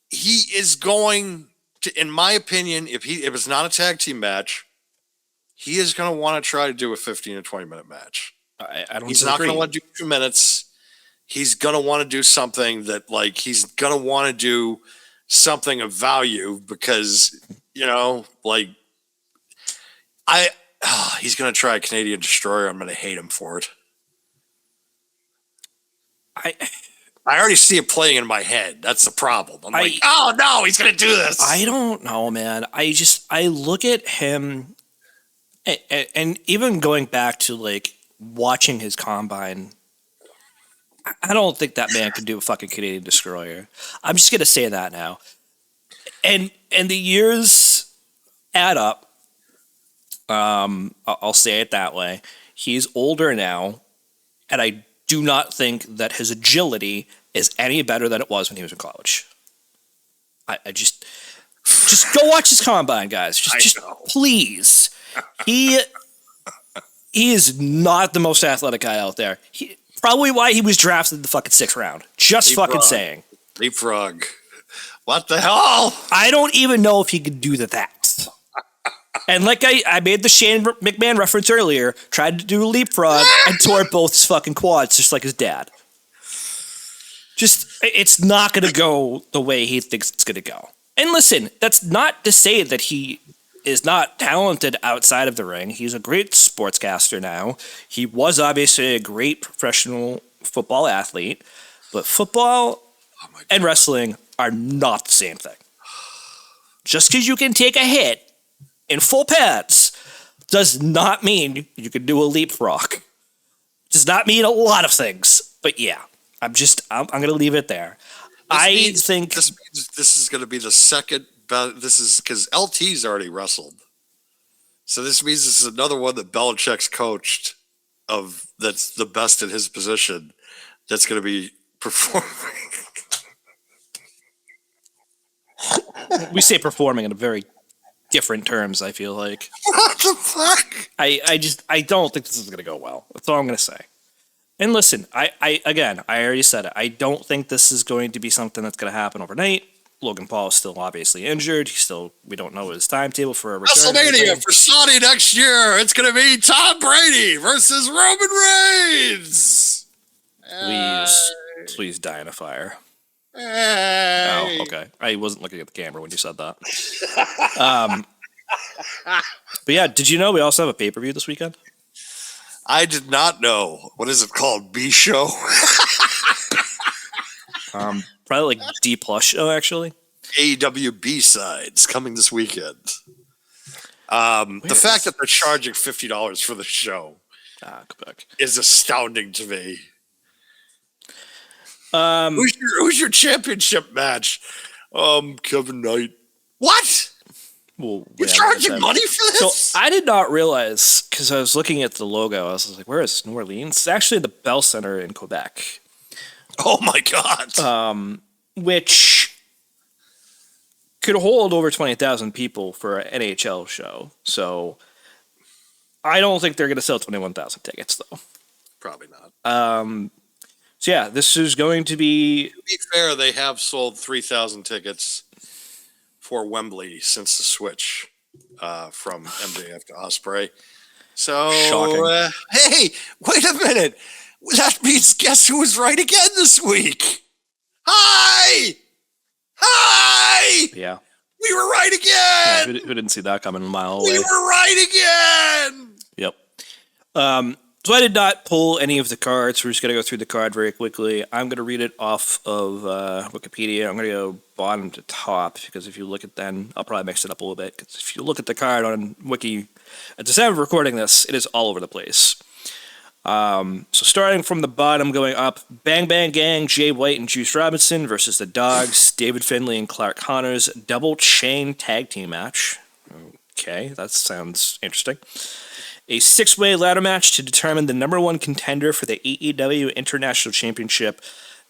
he is going to, in my opinion, if it's not a tag team match, he is going to want to try to do a 15 to 20 minute match. I don't. He's not going to want to do 2 minutes. He's going to want to do something that, like, he's going to want to do something of value because, you know, like, he's going to try a Canadian Destroyer. I'm going to hate him for it. I already see it playing in my head. That's the problem. I'm like, oh no, he's going to do this. I don't know, man. I look at him and even going back to like watching his combine, I don't think that man can do a fucking Canadian Destroyer. I'm just going to say that now. And the years add up. I'll say it that way. He's older now, and I do not think that his agility is any better than it was when he was in college. I just go watch his combine, guys. Just please. He is not the most athletic guy out there. Probably why he was drafted in the fucking 6th round. Just fucking saying. Leapfrog. What the hell? I don't even know if he could do that. And like I made the Shane McMahon reference earlier, tried to do a leapfrog and tore both his fucking quads, just like his dad. Just, it's not going to go the way he thinks it's going to go. And listen, that's not to say that he is not talented outside of the ring. He's a great sportscaster now. He was obviously a great professional football athlete, but football and wrestling are not the same thing. Just because you can take a hit in full pads does not mean you can do a leapfrog. Does not mean a lot of things. But yeah, I'm going to leave it there. This means this is going to be the second. This is because LT's already wrestled. So this means this is another one that Belichick's coached that's the best in his position that's going to be performing. We say performing in a very different terms, I feel like. What the fuck? I don't think this is going to go well. That's all I'm going to say. And listen, I already said it. I don't think this is going to be something that's going to happen overnight. Logan Paul is still obviously injured. We don't know his timetable for a return. WrestleMania for Saudi next year. It's going to be Tom Brady versus Roman Reigns. Please die in a fire. Hey. Oh, okay. I wasn't looking at the camera when you said that. But yeah, did you know we also have a pay-per-view this weekend? I did not know. What is it called? B Show? Probably like D plus show, actually. AEW B-Sides coming this weekend. The fact that they're charging $50 for the show Quebec is astounding to me. Who's your championship match? Kevin Knight. What? Well, You're charging money for this? So I did not realize, because I was looking at the logo, I was like, where is this? New Orleans? It's actually the Bell Center in Quebec. Oh my God. Which could hold over 20,000 people for an NHL show. So I don't think they're going to sell 21,000 tickets, though. Probably not. So yeah, this is going to be... To be fair, they have sold 3,000 tickets for Wembley since the switch from MJF to Ospreay. So, Shocking. Hey, wait a minute. That means guess who was right again this week? Hi! Yeah. We were right again! Who didn't see that coming a mile away? We were right again! Yep. So I did not pull any of the cards. We're just going to go through the card very quickly. I'm going to read it off of Wikipedia. I'm going to go bottom to top because if you look at then, I'll probably mix it up a little bit. Because if you look at the card on Wiki, at the time of recording this, it is all over the place. So starting from the bottom, going up, Bang Bang Gang, Jay White and Juice Robinson versus the Dogs, David Finlay and Clark Connors, double chain tag team match. Okay, that sounds interesting. A 6-way ladder match to determine the number one contender for the AEW International Championship.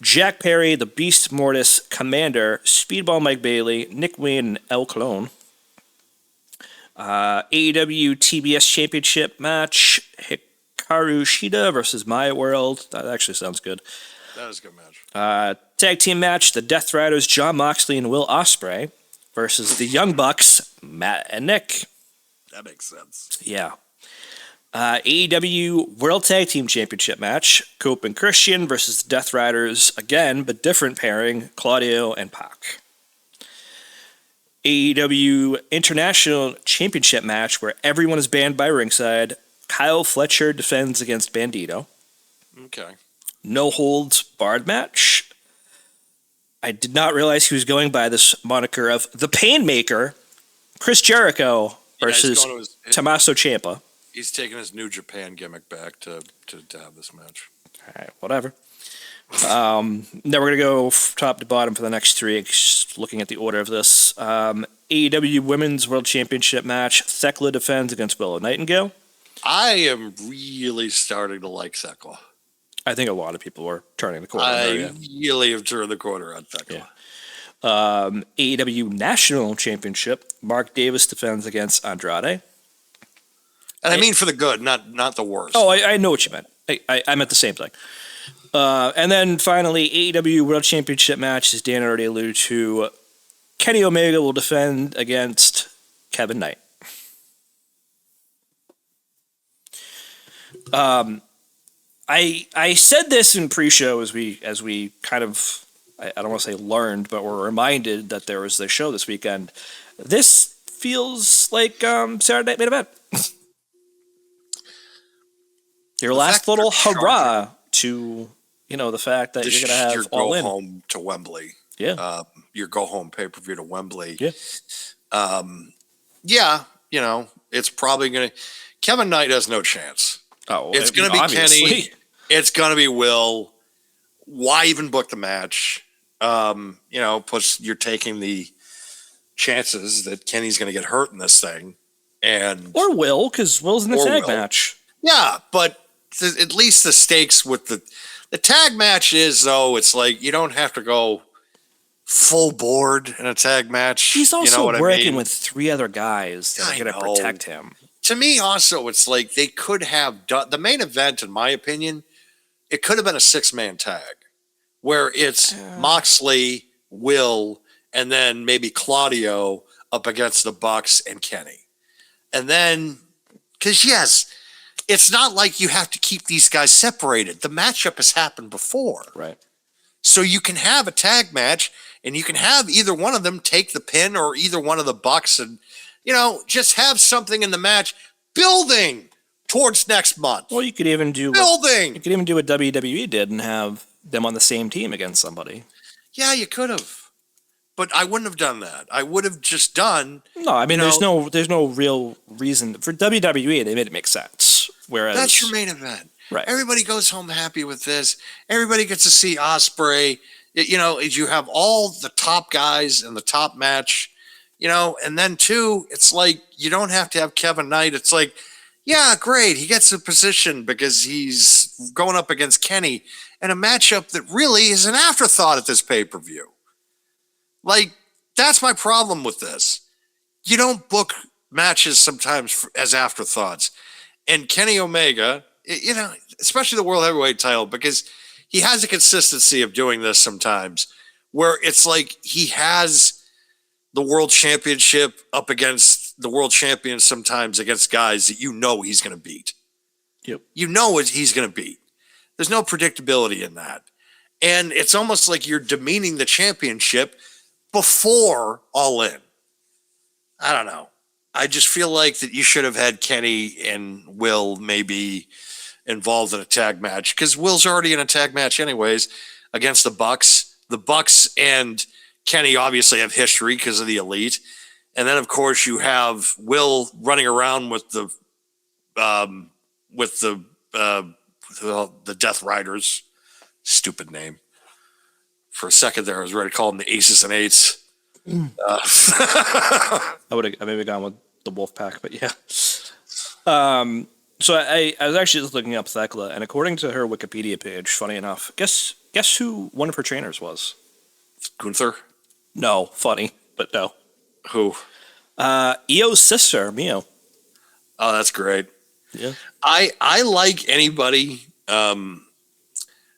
Jack Perry, the Beast Mortis, Commander, Speedball Mike Bayley, Nick Wayne, and El Colon. AEW TBS Championship match. Hikaru Shida versus Maya World. That actually sounds good. That is a good match. Tag team match. The Death Riders, John Moxley and Will Ospreay versus the Young Bucks, Matt and Nick. That makes sense. Yeah. AEW World Tag Team Championship match. Cope and Christian versus the Death Riders. Again, but different pairing. Claudio and Pac. AEW International Championship match where everyone is banned by ringside. Kyle Fletcher defends against Bandito. Okay. No holds barred match. I did not realize he was going by this moniker of the Painmaker. Chris Jericho versus Tommaso Ciampa. He's taking his New Japan gimmick back to have this match. All right, whatever. Then we're going to go top to bottom for the next three, just looking at the order of this. AEW Women's World Championship match. Thekla defends against Willow Nightingale. I am really starting to like Thekla. I think a lot of people are turning the corner. I really have turned the corner on Thekla. Yeah. AEW National Championship. Mark Davis defends against Andrade. And I mean for the good, not the worst. Oh, I know what you meant. I meant the same thing. And then finally, AEW World Championship match, as Dan already alluded to. Kenny Omega will defend against Kevin Knight. I said this in pre-show as we kind of, I don't want to say learned, but were reminded that there was this show this weekend. This feels like Saturday Night Main Event. Your last little hurrah to, the fact that you're going to have All In. Home to Wembley. Yeah. Your go home pay per view to Wembley. Yeah. Yeah, it's probably going to. Kevin Knight has no chance. Oh, It's going to be obviously. Kenny. It's going to be Will. Why even book the match? Plus you're taking the chances that Kenny's going to get hurt in this thing, Or Will, because Will's in the tag Will. match. Yeah, but at least the stakes with the tag match is, though, it's like you don't have to go full board in a tag match. He's also what working I mean? with 3 other guys that are going to protect him. To me, also, it's like they could have done the main event, in my opinion, it could have been a 6-man tag where it's Moxley, Will, and then maybe Claudio up against the Bucks and Kenny. And then, because yes, it's not like you have to keep these guys separated. The matchup has happened before. Right. So you can have a tag match and you can have either one of them take the pin or either one of the Bucks and, just have something in the match building towards next month. Well, you could even do building. You could even do what WWE did and have them on the same team against somebody. Yeah, you could have. But I wouldn't have done that. I would have just done. No, I mean, there's no real reason for WWE. They made it make sense. Whereas that's your main event. Right. Everybody goes home happy with this. Everybody gets to see Ospreay. You have all the top guys in the top match. And then too, it's like you don't have to have Kevin Knight. It's like, yeah, great. He gets a position because he's going up against Kenny in a matchup that really is an afterthought at this pay-per-view. Like, that's my problem with this. You don't book matches sometimes as afterthoughts. And Kenny Omega, especially the World Heavyweight title, because he has a consistency of doing this sometimes where it's like he has the World Championship up against the World Champion sometimes against guys that he's going to beat. Yep. What he's going to beat. There's no predictability in that. And it's almost like you're demeaning the championship before All In. I don't know. I just feel like that you should have had Kenny and Will maybe involved in a tag match because Will's already in a tag match anyways against the Bucks. The Bucks and Kenny obviously have history because of the Elite. And then, of course, you have Will running around with the Death Riders. Stupid name. For a second there, I was ready to call them the Aces and Eights. I would have maybe gone with the Wolfpack, but yeah. So I was actually just looking up Thekla, and according to her Wikipedia page, funny enough, guess who one of her trainers was? Gunther? No, funny, but no. Who? Io's sister, Mio. Oh, that's great. Yeah. I like anybody that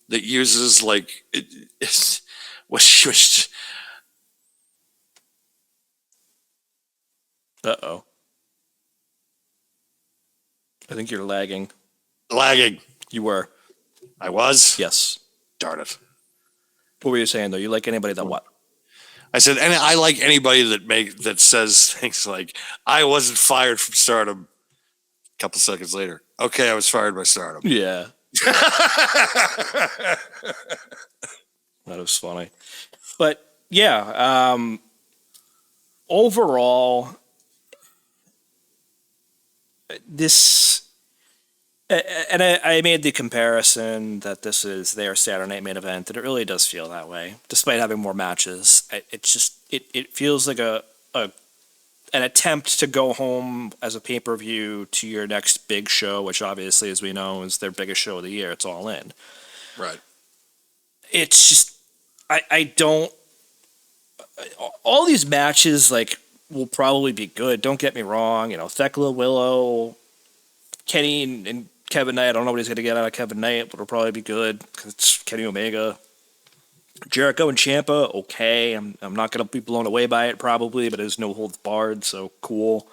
uses was Uh-oh. I think you're lagging. Lagging. You were. I was? Yes. Darn it. What were you saying, though? You like anybody that what? I said, and I like anybody that says things like, I wasn't fired from Stardom. A couple seconds later. Okay, I was fired by Stardom. Yeah. That was funny. But, yeah, overall, this... And I made the comparison that this is their Saturday Night Main Event, and it really does feel that way, despite having more matches. It feels like an attempt to go home as a pay-per-view to your next big show, which obviously, as we know, is their biggest show of the year. It's All In. Right. It's just, I don't... All these matches, will probably be good. Don't get me wrong. Thekla, Willow, Kenny, and Kevin Knight. I don't know what he's going to get out of Kevin Knight, but it'll probably be good because it's Kenny Omega. Jericho and Ciampa, okay. I'm not going to be blown away by it probably, but there's no holds barred, so cool.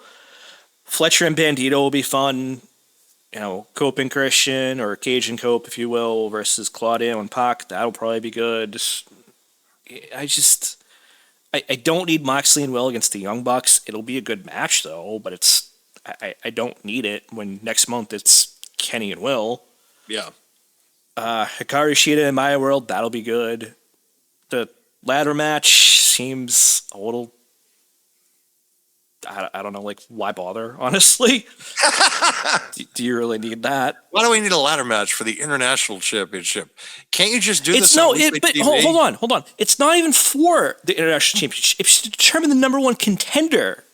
Fletcher and Bandito will be fun. Cope and Christian, or Cage and Cope, if you will, versus Claudio and Pac. That'll probably be good. I don't need Moxley and Will against the Young Bucks. It'll be a good match, though, but I don't need it when next month it's Kenny and Will. Yeah. Hikaru Shida in my world, that'll be good. The ladder match seems a little. I don't know, like, why bother, honestly? do you really need that? Why do we need a ladder match for the international championship? Can't you just do this It's on no, weekly but TV? hold on. It's not even for the international championship. It's to determine the number one contender.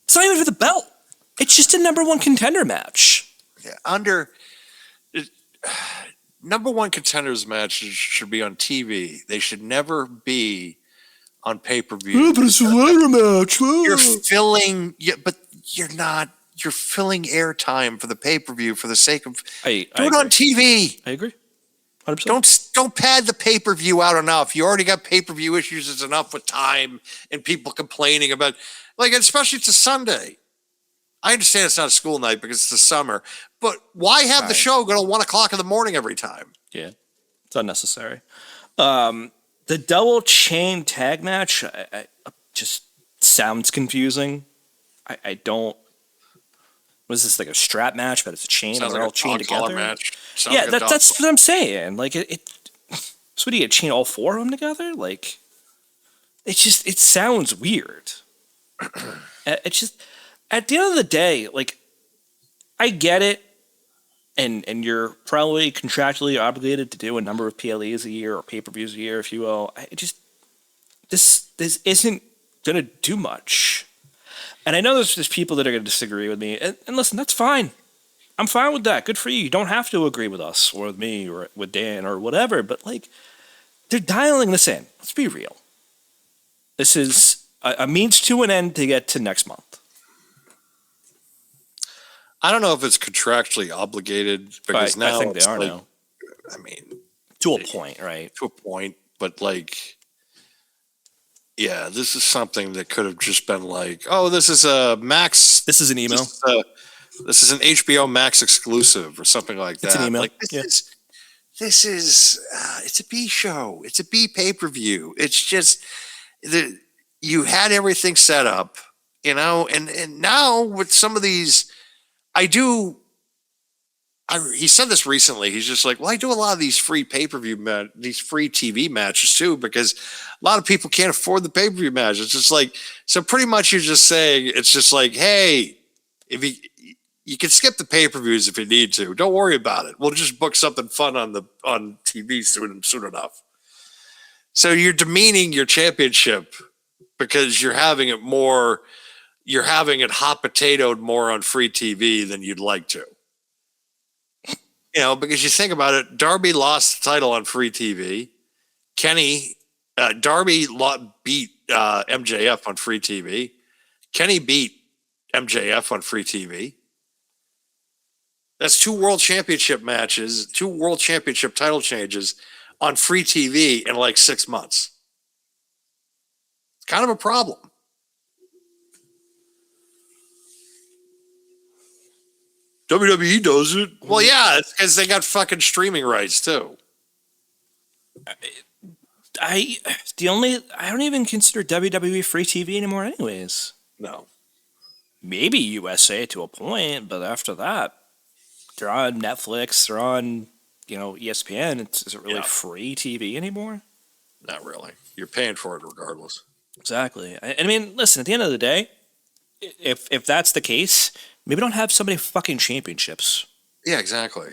It's not even for the belt. It's just a number one contender match. Yeah, number one contenders matches should be on TV. They should never be on pay-per-view. but it's a ladder match. You're filling, but you're not. You're filling airtime for the pay-per-view for the sake of do it on TV. I agree. 100%. Don't pad the pay-per-view out enough. You already got pay-per-view issues. It's enough with time and people complaining about, like, especially it's a Sunday. I understand it's not a school night because it's the summer, but why have the show go to 1 o'clock in the morning every time? Yeah, it's unnecessary. The double chain tag match I just sounds confusing. I don't. What is this, like a strap match? But it's a chain Sounds and they're like all a chained dog collar together. match. Sounds Yeah, like a dog that's collar. what I'm saying. Like it. So what do you chain all four of them together? Like, it sounds weird. It's just, at the end of the day, like, I get it, and you're probably contractually obligated to do a number of PLEs a year or pay-per-views a year, if you will. This isn't gonna do much. And I know there's just people that are gonna disagree with me, and listen, that's fine. I'm fine with that. Good for you. You don't have to agree with us or with me or with Dan or whatever, but, like, they're dialing this in. Let's be real. This is a means to an end to get to next month. I don't know if it's contractually obligated because now I think they it's are like, now. I mean, To a point, right? to a point, but like, yeah, this is something that could have just been like, oh, this is a Max. This is an email. This is an HBO Max exclusive or something like that. It's an email. Like this is it's a B show. It's a B pay-per-view. It's just you had everything set up, and now with some of these, he said this recently. He's just like, well, I do a lot of these free pay-per-view these free TV matches too, because a lot of people can't afford the pay-per-view match. It's just like, so pretty much you're just saying, it's just like, hey, if you can skip the pay-per-views if you need to. Don't worry about it. We'll just book something fun on TV soon enough. So you're demeaning your championship because you're having it hot potatoed more on free TV than you'd like to. Because you think about it, Darby lost the title on free TV. Darby beat MJF on free TV. Kenny beat MJF on free TV. That's 2 world championship matches, 2 world championship title changes on free TV in like 6 months. It's kind of a problem. WWE does it. Well, yeah, it's because they got fucking streaming rights too. I don't even consider WWE free TV anymore anyways. No. Maybe USA to a point, but after that, they're on Netflix, they're on, ESPN. Is it really free TV anymore? Not really. You're paying for it regardless. Exactly. I mean, listen, at the end of the day, if that's the case, maybe don't have so many fucking championships. Yeah, exactly.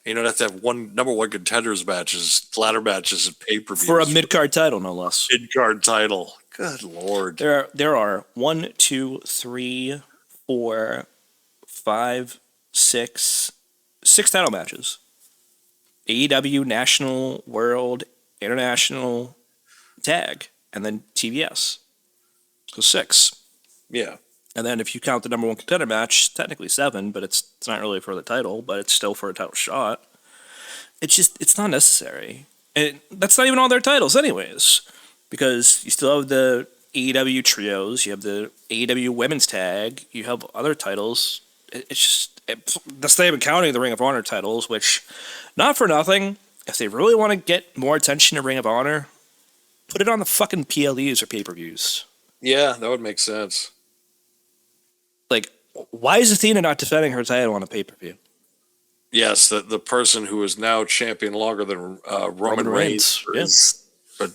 You don't have to have number one contenders matches, ladder matches, and pay-per-views. For a mid-card title, no less. Mid-card title. Good Lord. There are 1, 2, 3, 4, 5, 6 title matches. AEW, National, World, International, Tag, and then TBS. So 6. Yeah. And then if you count the number one contender match, technically 7, but it's not really for the title, but it's still for a title shot. It's not necessary. And that's not even all their titles anyways, because you still have the AEW trios, you have the AEW women's tag, you have other titles. That's not even counting the Ring of Honor titles, which, not for nothing, if they really want to get more attention to Ring of Honor, put it on the fucking PLEs or pay-per-views. Yeah, that would make sense. Like, why is Athena not defending her title on a pay-per-view? Yes, the person who is now champion longer than Roman Reigns Yeah. but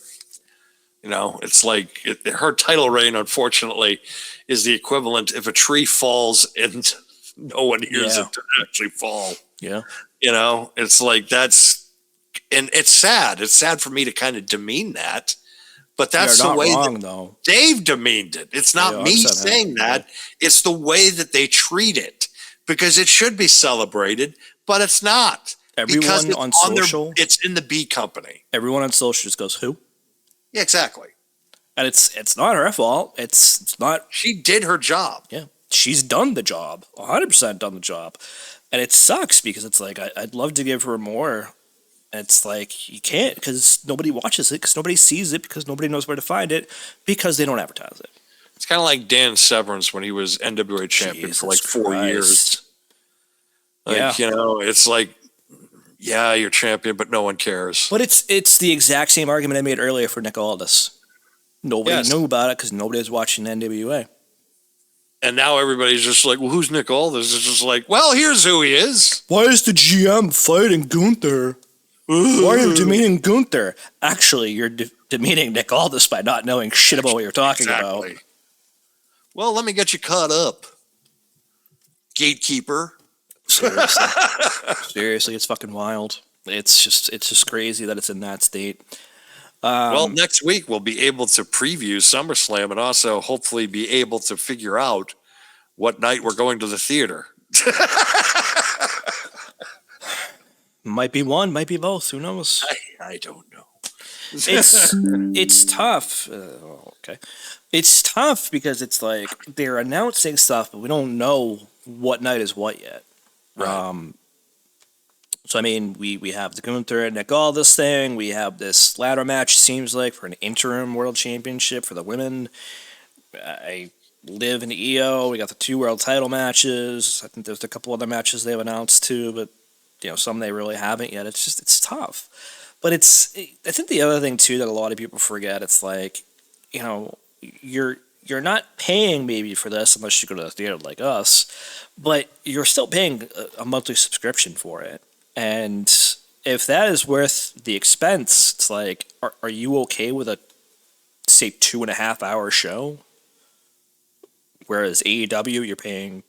it's like her title reign, unfortunately, is the equivalent if a tree falls and no one hears it to actually fall. Yeah. It's like and it's sad. It's sad for me to kind of demean that, but that's You're the not way wrong, that though. they've demeaned it. It's not Yeah, me 100%, saying that. It's the way that they treat it, because it should be celebrated, but it's not. Because Everyone on social, it's in the B company. everyone on social just goes, who? Yeah, exactly. And it's not her fault. It's not. She did her job. Yeah, she's done the job, 100% done the job, and it sucks because it's like I'd love to give her more, and it's like you can't because nobody watches it, because nobody sees it, because nobody knows where to find it, because they don't advertise it. It's kind of like Dan Severance when he was NWA champion for like 4 years. Like, it's like, yeah, you're champion, but no one cares. But it's the exact same argument I made earlier for Nick Aldis. Nobody knew about it because nobody was watching NWA. And now everybody's just like, well, who's Nick Aldis? It's just like, well, here's who he is. Why is the GM fighting Gunther? Why are you demeaning Gunther? Actually, you're demeaning Nick Aldis by not knowing shit about what you're talking about. Well, let me get you caught up, gatekeeper. Seriously. Seriously, it's fucking wild. It's just crazy that it's in that state. Well, next week we'll be able to preview SummerSlam and also hopefully be able to figure out what night we're going to the theater. Might be one, might be both. Who knows? I don't know. It's tough. Okay, it's tough because it's like they're announcing stuff, but we don't know what night is what yet. Right. So I mean, we have the Gunther and Nick Aldis thing. We have this ladder match. Seems like for an interim world championship for the women. I live in EO. We got the 2 world title matches. I think there's a couple other matches they've announced too, but some they really haven't yet. It's tough. But I think the other thing too that a lot of people forget, it's like, you're not paying maybe for this unless you go to the theater like us, but you're still paying a monthly subscription for it. And if that is worth the expense, it's like, are you okay with a, say, 2.5 hour show? Whereas AEW, you're paying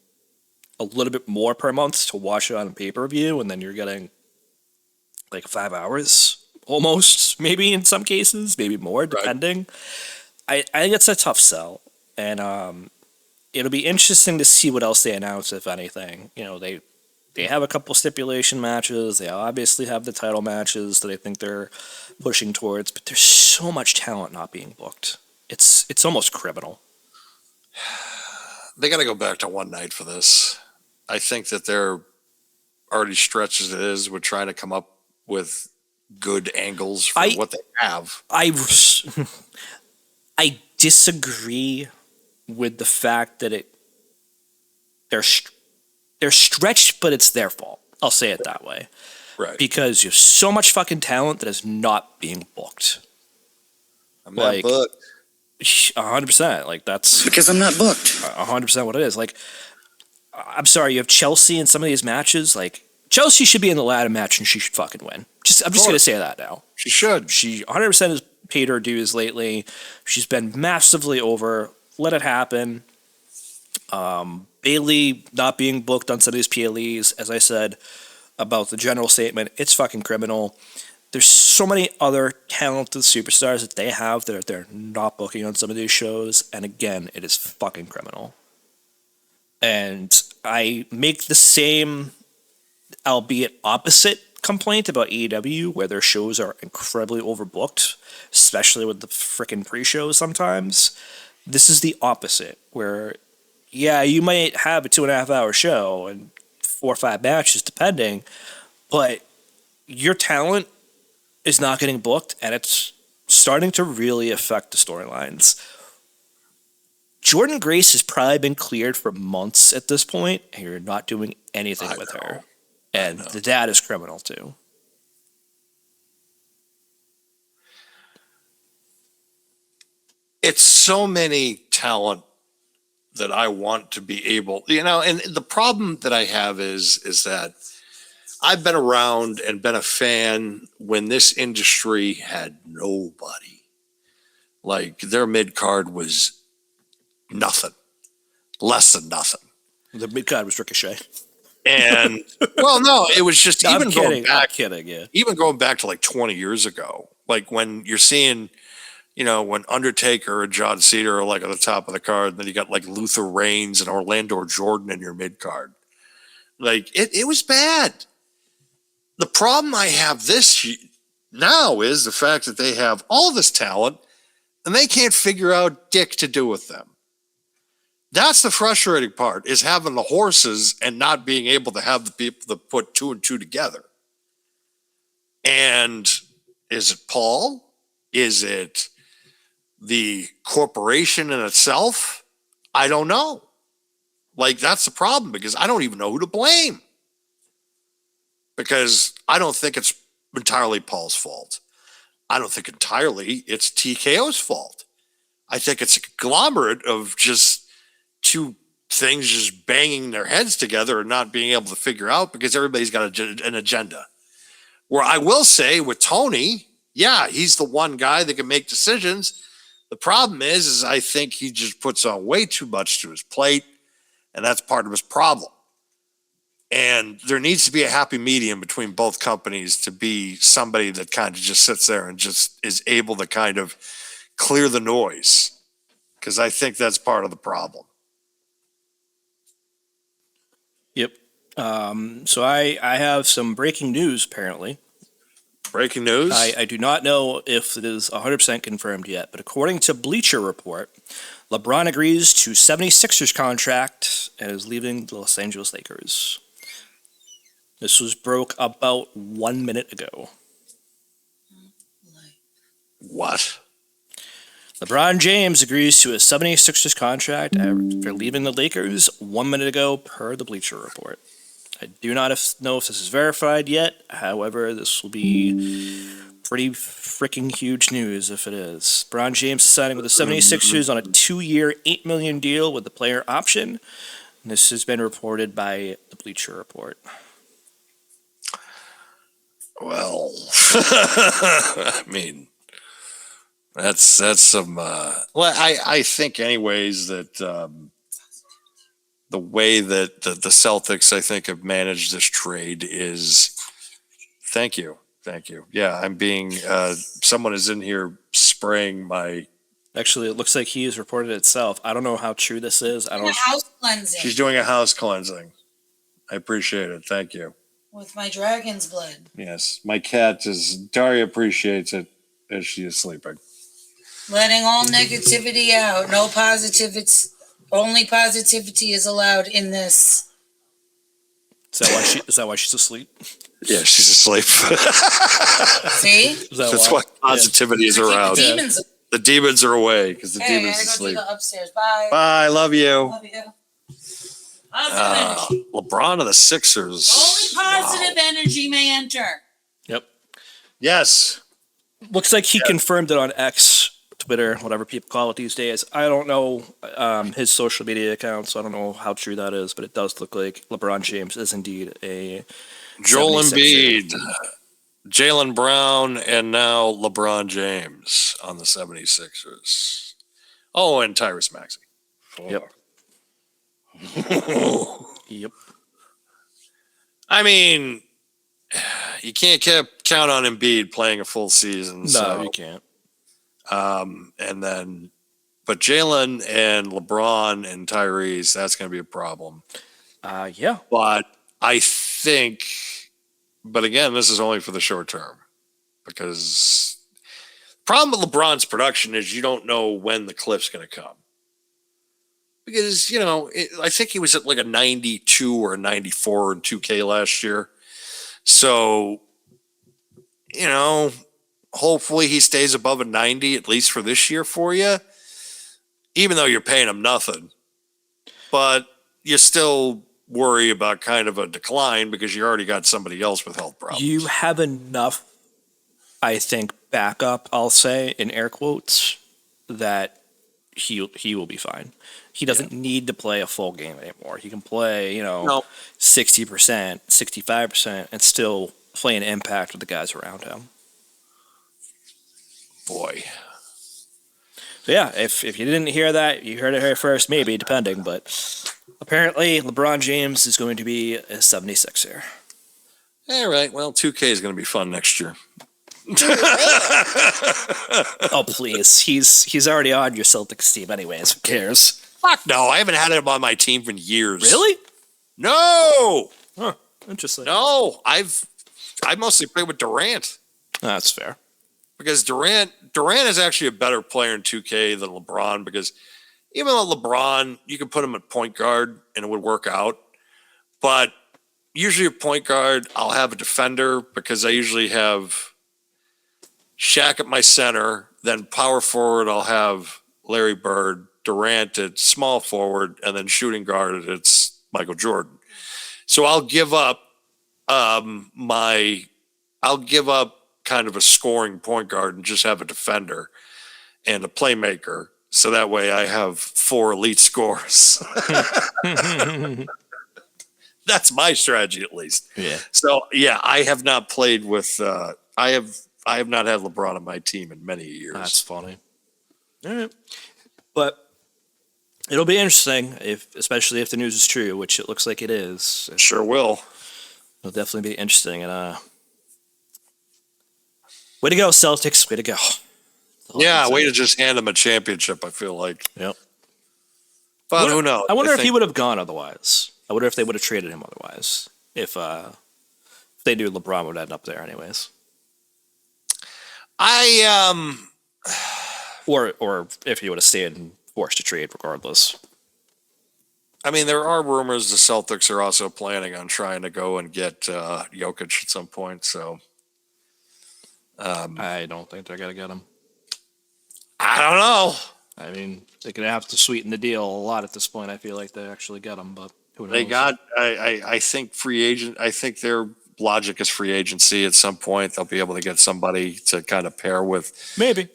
a little bit more per month to watch it on a pay-per-view, and then you're getting like 5 hours almost, maybe in some cases, maybe more, depending. Right. I think it's a tough sell, and it'll be interesting to see what else they announce, if anything. They have a couple stipulation matches. They obviously have the title matches that I think they're pushing towards, but there's so much talent not being booked. It's almost criminal. They got to go back to one night for this. I think that they're already stretched as it is with trying to come up with good angles for what they have. I disagree with the fact that they're stretched, but it's their fault. I'll say it that way. Right. Because you have so much fucking talent that is not being booked. I'm not booked. 100%. Like, that's... Because I'm not booked. 100% what it is. Like, I'm sorry, you have Chelsea in some of these matches. Like, Chelsea should be in the ladder match and she should fucking win. I'm just going to say that now. She should. She 100% has paid her dues lately. She's been massively over. Let it happen. Bayley not being booked on some of these PLEs, as I said about the general statement, it's fucking criminal. There's so many other talented superstars that they have that they're not booking on some of these shows, and again, it is fucking criminal. And I make the same, albeit opposite, complaint about AEW, where their shows are incredibly overbooked, especially with the freaking pre-shows sometimes. This is the opposite, where, yeah, you might have a 2.5 hour show and 4 or 5 matches, depending, but your talent is not getting booked, and it's starting to really affect the storylines. Jordan Grace has probably been cleared for months at this point, and you're not doing anything with her. And that is criminal, too. It's so many talent that I want to be able, and the problem that I have is that I've been around and been a fan when this industry had nobody. Like their mid card was nothing, less than nothing. The mid card was Ricochet. And well, no, it was just No, even I'm going kidding. back, I'm kidding. Yeah. even going back to like 20 years ago, like when you're seeing, when Undertaker and John Cena are like at the top of the card, and then you got like Luther Reigns and Orlando Jordan in your mid card. Like it was bad. The problem I have now is the fact that they have all this talent and they can't figure out dick to do with them. That's the frustrating part, is having the horses and not being able to have the people that put two and two together. And is it Paul? Is it the corporation in itself? I don't know. Like, that's the problem, because I don't even know who to blame. Because I don't think it's entirely Paul's fault. I don't think entirely it's TKO's fault. I think it's a conglomerate of just two things just banging their heads together and not being able to figure out, because everybody's got an agenda. Where I will say with Tony, yeah, he's the one guy that can make decisions. The problem is I think he just puts on way too much to his plate, and that's part of his problem. And there needs to be a happy medium between both companies to be somebody that kind of just sits there and just is able to kind of clear the noise, because I think that's part of the problem. Yep. So I have some breaking news, apparently. Breaking news? I do not know if it is 100% confirmed yet, but according to Bleacher Report, LeBron agrees to 76ers contract and is leaving the Los Angeles Lakers. This was broke about 1 minute ago. What? LeBron James agrees to a 76ers contract after leaving the Lakers 1 minute ago, per the Bleacher Report. I do not know if this is verified yet. However, this will be pretty freaking huge news if it is. LeBron James is signing with the 76ers on a 2-year, $8 million deal with the player option. And this has been reported by the Bleacher Report. Well, I mean, that's some. I think, anyways, that the way that the Celtics, I think, have managed this trade is. Thank you. Yeah, I'm being. Someone is in here spraying my. Actually, it looks like he has reported itself. I don't know how true this is. I don't. House cleansing. She's doing a house cleansing. I appreciate it. Thank you. With my dragon's blood. Yes, my cat is. Daria appreciates it as she is sleeping. Letting all negativity out. No positivity. Only positivity is allowed in this. Is that why she's asleep? Yeah, she's asleep. See? That's why positivity is around. The demons are away because the demons are asleep. I gotta go to the upstairs. Bye. Bye. Love you. Love you. Positive energy. LeBron of the Sixers. Only positive energy may enter. Yep. Yes. Looks like he confirmed it on X, Twitter, whatever people call it these days. I don't know his social media account, so I don't know how true that is, but it does look like LeBron James is indeed a Joel 76er. Embiid, Jaylen Brown, and now LeBron James on the 76ers. Oh, and Tyrese Maxey. Yep. Yep. I mean, you can't count on Embiid playing a full season. No, you can't. And then, but Jaylen and LeBron and Tyrese, that's going to be a problem. Yeah. But I think, but again, this is only for the short term, because the problem with LeBron's production is you don't know when the cliff's going to come. Because, I think he was at like a 92 or a 94 in 2K last year. So, hopefully he stays above a 90, at least for this year for you, even though you're paying him nothing. But you still worry about kind of a decline because you already got somebody else with health problems. You have enough, I think, backup, I'll say, in air quotes, that he will be fine. He doesn't need to play a full game anymore. He can play, No. 60%, 65%, and still play an impact with the guys around him. Boy. So yeah, if you didn't hear that, you heard it here first, maybe, depending. But apparently, LeBron James is going to be a 76er. All right. Well, 2K is going to be fun next year. Oh, please. He's already on your Celtics team anyways. Who cares? Fuck no. I haven't had him on my team for years. Really? No. Huh. Interesting. No. I mostly played with Durant. That's fair. Because Durant is actually a better player in 2K than LeBron, because even though LeBron, you can put him at point guard and it would work out. But usually at point guard, I'll have a defender, because I usually have Shaq at my center. Then power forward, I'll have Larry Bird. Durant at small forward, and then shooting guard, it's Michael Jordan. So I'll give up kind of a scoring point guard and just have a defender and a playmaker. So that way I have 4 elite scorers. That's my strategy, at least. Yeah. So yeah, I have not played with I have not had LeBron on my team in many years. That's funny. All right. But it'll be interesting, especially if the news is true, which it looks like it is. Sure will. It'll definitely be interesting. And way to go, Celtics! Way to go. Yeah, way to just hand him a championship, I feel like. Yep. But who knows? I wonder if he would have gone otherwise. I wonder if they would have traded him otherwise. If they knew LeBron would end up there anyways. Or if he would have stayed and forced to trade regardless. I mean, there are rumors the Celtics are also planning on trying to go and get Jokic at some point. So I don't think they're gonna get him. I don't know. I mean, they're gonna have to sweeten the deal a lot at this point. I feel like they actually get him, but who knows? They got. I think free agent. I think their logic is free agency. At some point, they'll be able to get somebody to kind of pair with. Maybe.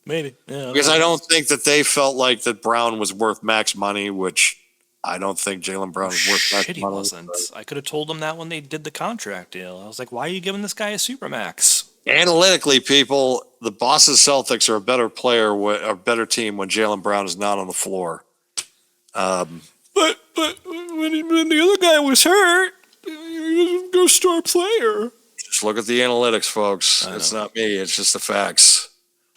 Maybe. Yeah, because I don't think that they felt like that Brown was worth max money, which I don't think Jaylen Brown is worth max Shit, he money. wasn't. I could have told them that when they did the contract deal. I was like, why are you giving this guy a supermax? Analytically, people, the Boston Celtics are a better player, a better team when Jaylen Brown is not on the floor. But when the other guy was hurt, he was a good star player. Just look at the analytics, folks. It's not me. It's just the facts.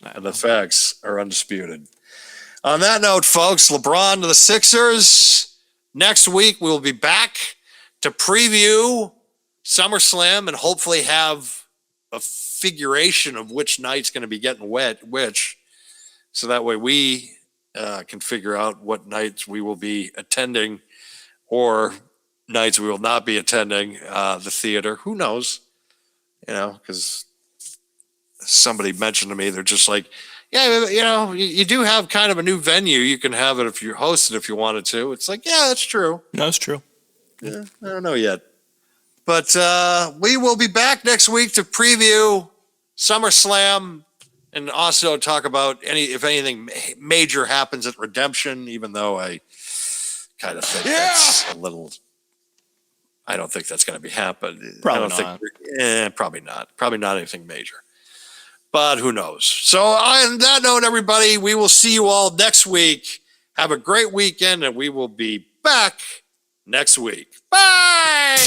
And the facts are undisputed. On that note, folks, LeBron to the Sixers. Next week, we will be back to preview SummerSlam and hopefully have a figuration of which night's going to be getting which. So that way we can figure out what nights we will be attending or nights we will not be attending the theater. Who knows? Because somebody mentioned to me, they're just like, yeah, you do have kind of a new venue. You can have it if you host it if you wanted to. It's like, yeah, that's true. No, it's true. Yeah, I don't know yet. But we will be back next week to preview SummerSlam and also talk about if anything major happens at Redemption, even though I kind of think that's a little... I don't think that's going to be happening. Probably not. Probably not. Probably not anything major. But who knows? So on that note, everybody, we will see you all next week. Have a great weekend, and we will be back next week. Bye!